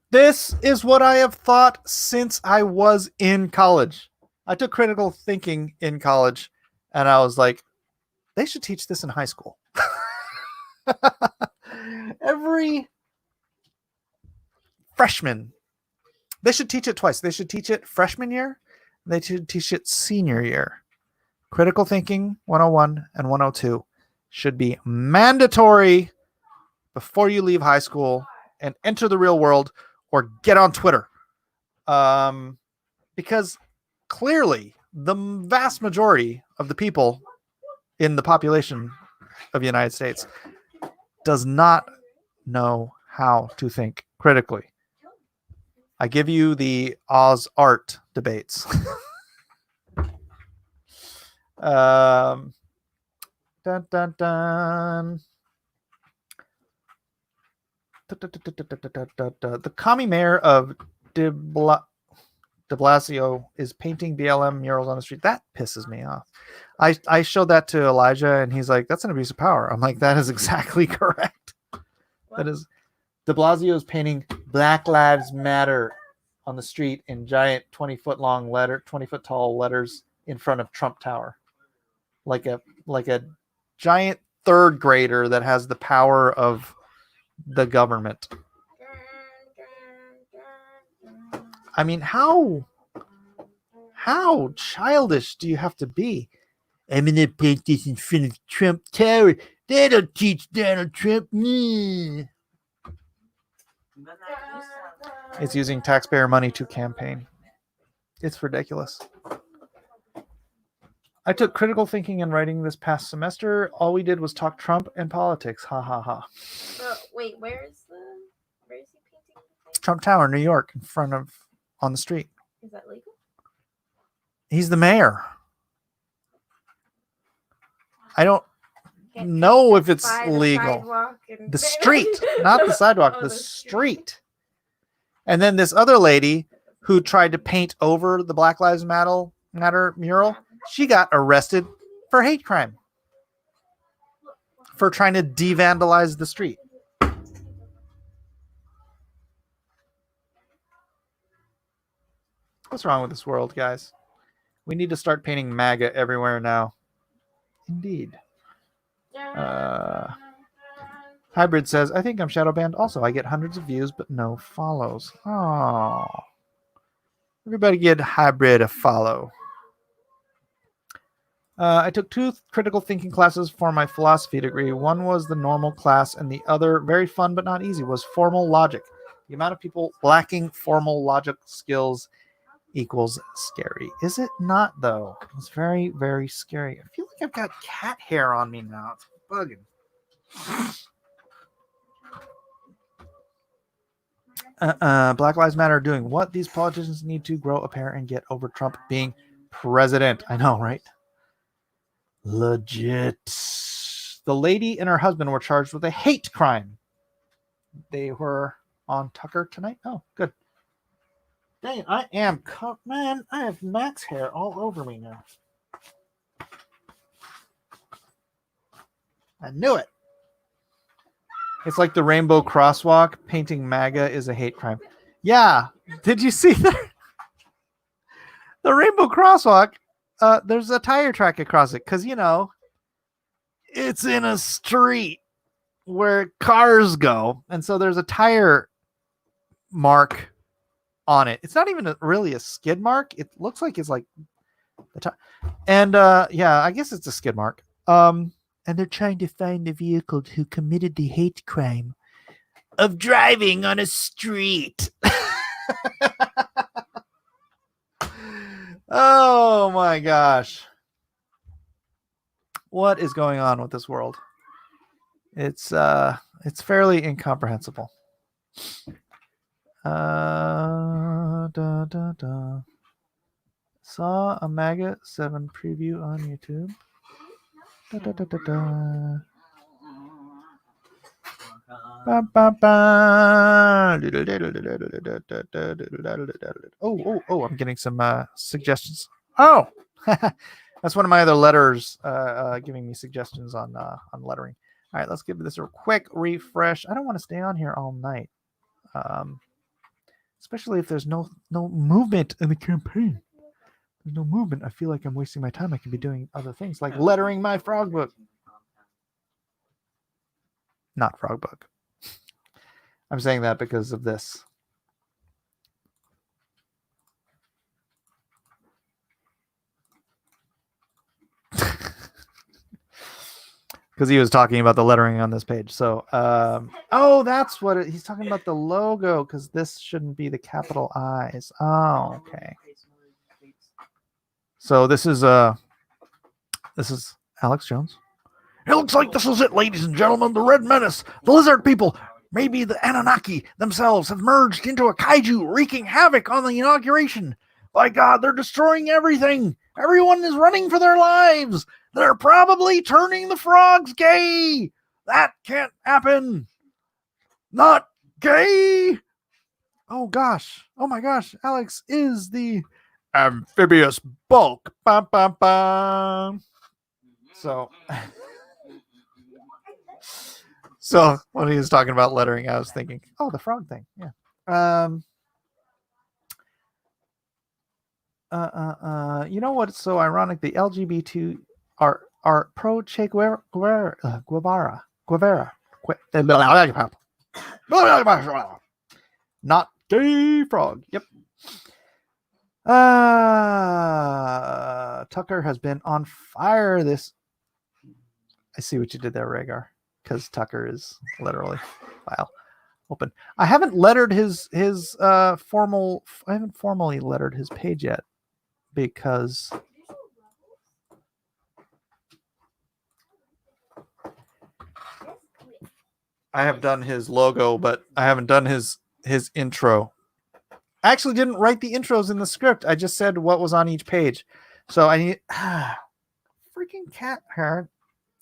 This is what I have thought since I was in college. I took critical thinking in college, and I was like, they should teach this in high school. Every freshman, they should teach it twice. They should teach it freshman year. They should teach it senior year. Critical thinking 101 and 102 should be mandatory before you leave high school and enter the real world or get on Twitter. Because clearly the vast majority of the people in the population of the United States does not know how to think critically. I give you the Oz art debates. Dun, dun, dun. The commie mayor of de Blasio is painting BLM murals on the street. That pisses me off. I showed that to Elijah, and he's like, that's an abuse of power. I'm like, that is exactly correct. What? That is, de Blasio is painting Black Lives Matter on the street in giant 20-foot tall letters in front of Trump Tower. Like a giant third grader that has the power of the government. I mean, how childish do you have to be? I'm gonna paint this in front of Trump Tower. They don't teach Donald Trump. It's using taxpayer money to campaign. It's ridiculous. I took critical thinking and writing this past semester. All we did was talk Trump and politics. Ha ha ha. Wait, where is he painting? Trump Tower, New York, on the street. Is that legal? He's the mayor. I don't know if it's legal. The street, not the sidewalk, the street. And then this other lady who tried to paint over the Black Lives Matter mural, she got arrested for hate crime for trying to de-vandalize the street. What's wrong with this world, guys? We need to start painting MAGA everywhere now. Indeed. Hybrid says, I think I'm Shadowbanned. Also, I get hundreds of views, but no follows. Oh. Everybody get Hybrid a follow. I took 2 critical thinking classes for my philosophy degree. One was the normal class, and the other, very fun but not easy, was formal logic. The amount of people lacking formal logic skills equals scary. Is it not, though? It's very, very scary. I feel like I've got cat hair on me now. It's bugging. Black Lives Matter are doing what? These politicians need to grow a pair and get over Trump being president. I know, right? Legit. The lady and her husband were charged with a hate crime. They were on Tucker tonight. Oh, good. Dang, I am man. I have Max hair all over me now. I knew it. It's like the rainbow crosswalk. Painting MAGA is a hate crime. Yeah. Did you see that? The rainbow crosswalk. There's a tire track across it because, it's in a street where cars go. And so there's a tire mark on it. It's not even really a skid mark. It looks like it's like the top. And yeah, I guess it's a skid mark. And they're trying to find the vehicle who committed the hate crime of driving on a street. Oh my gosh. What is going on with this world? It's fairly incomprehensible. Saw a MAGA 7 preview on YouTube. Oh, I'm getting some suggestions. Oh, that's one of my other letters giving me suggestions on lettering. All right, let's give this a quick refresh. I don't want to stay on here all night, especially if there's no movement in the campaign. There's no movement. I feel like I'm wasting my time. I could be doing other things like lettering my frog book. Not frog book. I'm saying that because of this. Because he was talking about the lettering on this page. So, oh, that's what he's talking about, the logo, because this shouldn't be the capital I's. Oh, okay. So this is Alex Jones. It looks like this is it, ladies and gentlemen. The Red Menace, the lizard people, maybe the Anunnaki themselves have merged into a kaiju wreaking havoc on the inauguration. By God, they're destroying everything. Everyone is running for their lives. They're probably turning the frogs gay. That can't happen. Not gay. Oh gosh. Oh my gosh. Alex is the amphibious bulk. Bum, bum, bum. So when he was talking about lettering, I was thinking, oh, the frog thing. Yeah. You know what's so ironic? The LGBT are pro Che Guevara. Not gay frog. Yep. Tucker has been on fire this. I see what you did there, Rhaegar, because Tucker is literally file open. I haven't lettered his formal. I haven't formally lettered his page yet because I have done his logo, but I haven't done his intro. I actually didn't write the intros in the script. I just said what was on each page. So I need freaking cat hair.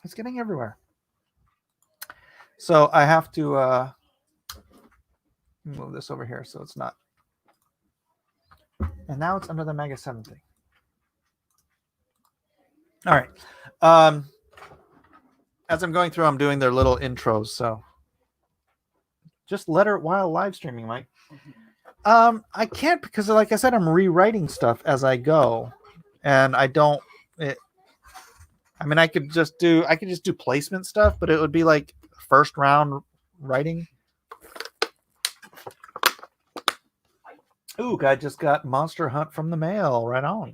It's getting everywhere. So I have to move this over here so it's not. And now it's under the Mega 7 thing. All right. As I'm going through, I'm doing their little intros. So just letter it while live streaming, Mike. I can't because, like I said, I'm rewriting stuff as I go, and I don't. I mean, I could just do placement stuff, but it would be like first round writing. Ooh, I just got Monster Hunt from the mail. Right on.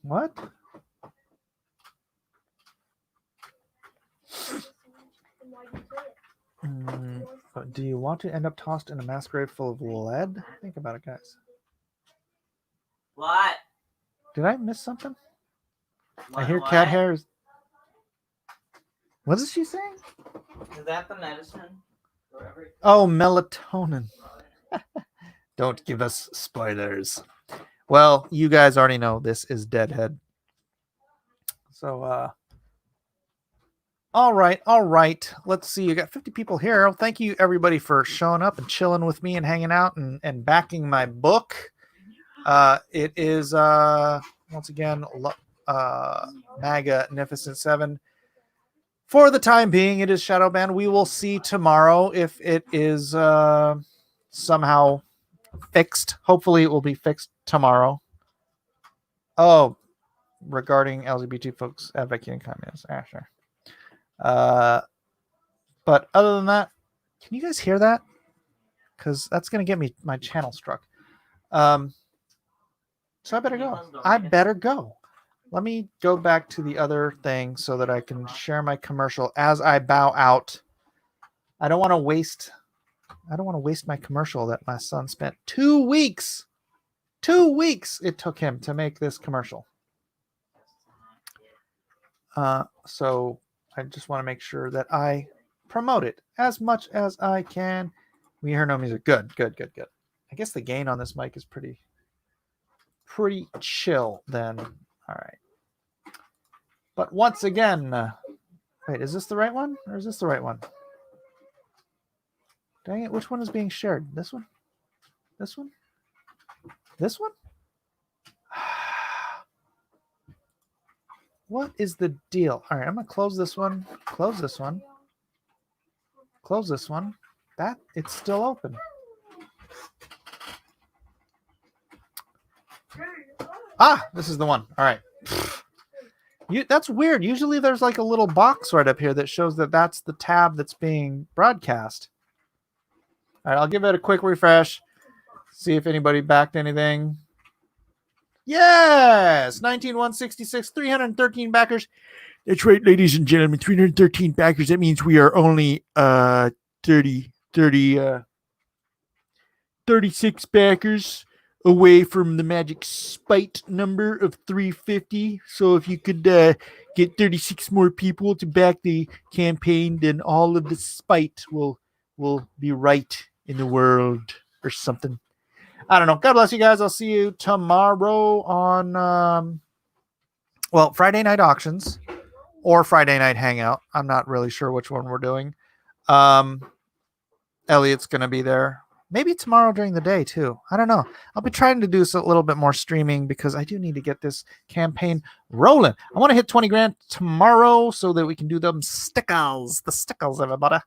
What? Do you want to end up tossed in a mass grave full of lead? Think about it, guys. What? Did I miss something? What, I hear what? cat hairs. What is she saying? Is that the medicine? Oh, melatonin. Don't give us spoilers. Well, you guys already know this is Deadhead. So, all right. Let's see. You got 50 people here. Thank you, everybody, for showing up and chilling with me and hanging out and backing my book. It is, once again, Magnificent 7. For the time being, it is Shadowbanned. We will see tomorrow if it is somehow fixed. Hopefully, it will be fixed tomorrow. Oh, regarding LGBT folks advocating communists. Sure. But other than that, Can you guys hear that? Because that's going to get me my channel struck. So I better go. I better go. Let me go back to the other thing so that I can share my commercial as I bow out. I don't want to waste my commercial that my son spent 2 weeks. 2 weeks it took him to make this commercial. So I just want to make sure that I promote it as much as I can. We hear no music. Good. I guess the gain on this mic is pretty chill then. All right. But once again, wait, is this the right one or is this the right one? Dang it, which one is being shared? This one? This one? This one? What is the deal? All right, I'm going to close this one, close this one, close this one. That, it's still open. Ah, this is the one. All right. That's weird. Usually there's like a little box right up here that shows that that's the tab that's being broadcast. All right, I'll give it a quick refresh. See if anybody backed anything. Yes! 19166, 313 backers. That's right, ladies and gentlemen. 313 backers. That means we are only 36 backers away from the magic spite number of 350. So if you could get 36 more people to back the campaign, then all of the spite will be right in the world or something. I don't know. God bless you guys. I'll see you tomorrow on Friday night auctions or Friday night hangout. I'm not really sure which one we're doing. Elliot's going to be there. Maybe tomorrow during the day too. I don't know. I'll be trying to do a little bit more streaming because I do need to get this campaign rolling. I want to hit 20 grand tomorrow so that we can do them stickers. The stickers, everybody.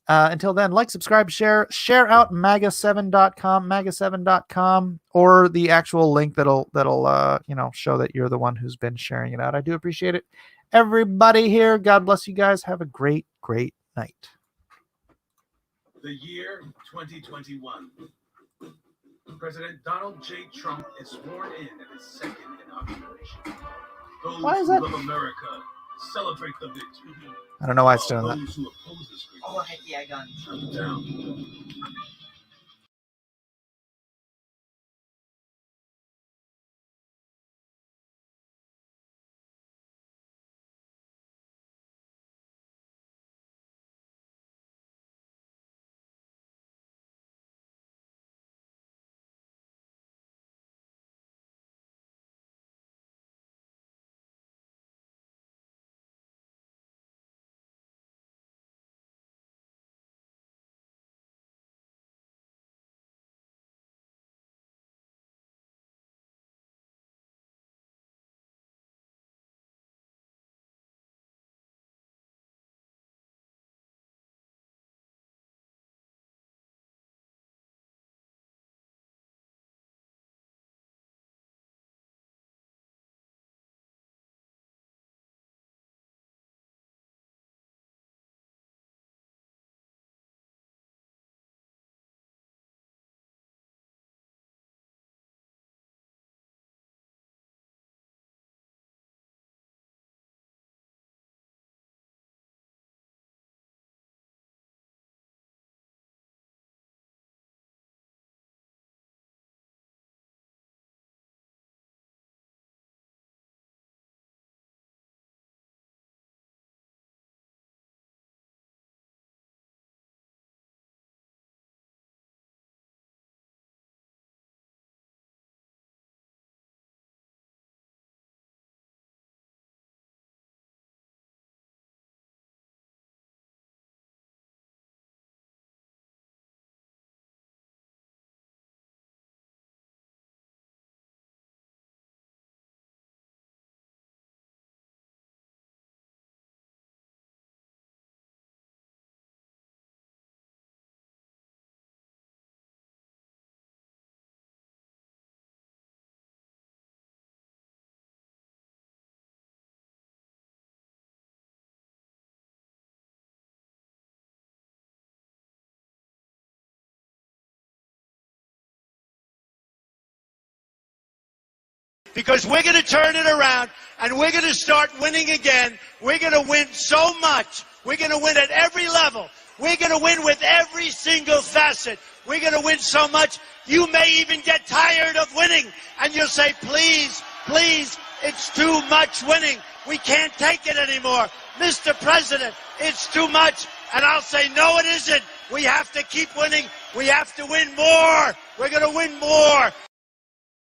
Until then, like, subscribe, share out maga7.com, or the actual link that'll show that you're the one who's been sharing it out. I do appreciate it. Everybody here, God bless you guys. Have a great night. The year 2021. President Donald J. Trump is sworn in at his second inauguration. Those Why is who that? love America celebrate the victory. I don't know why it's doing that. Those who oppose this great Oh, heck yeah, gun. shut down. because we're going to turn it around and we're going to start winning again. We're going to win so much. We're going to win at every level. We're going to win with every single facet. We're going to win so much, you may even get tired of winning. And you'll say, please, please, it's too much winning. We can't take it anymore. Mr. President, it's too much. And I'll say, no, it isn't. We have to keep winning. We have to win more. We're going to win more.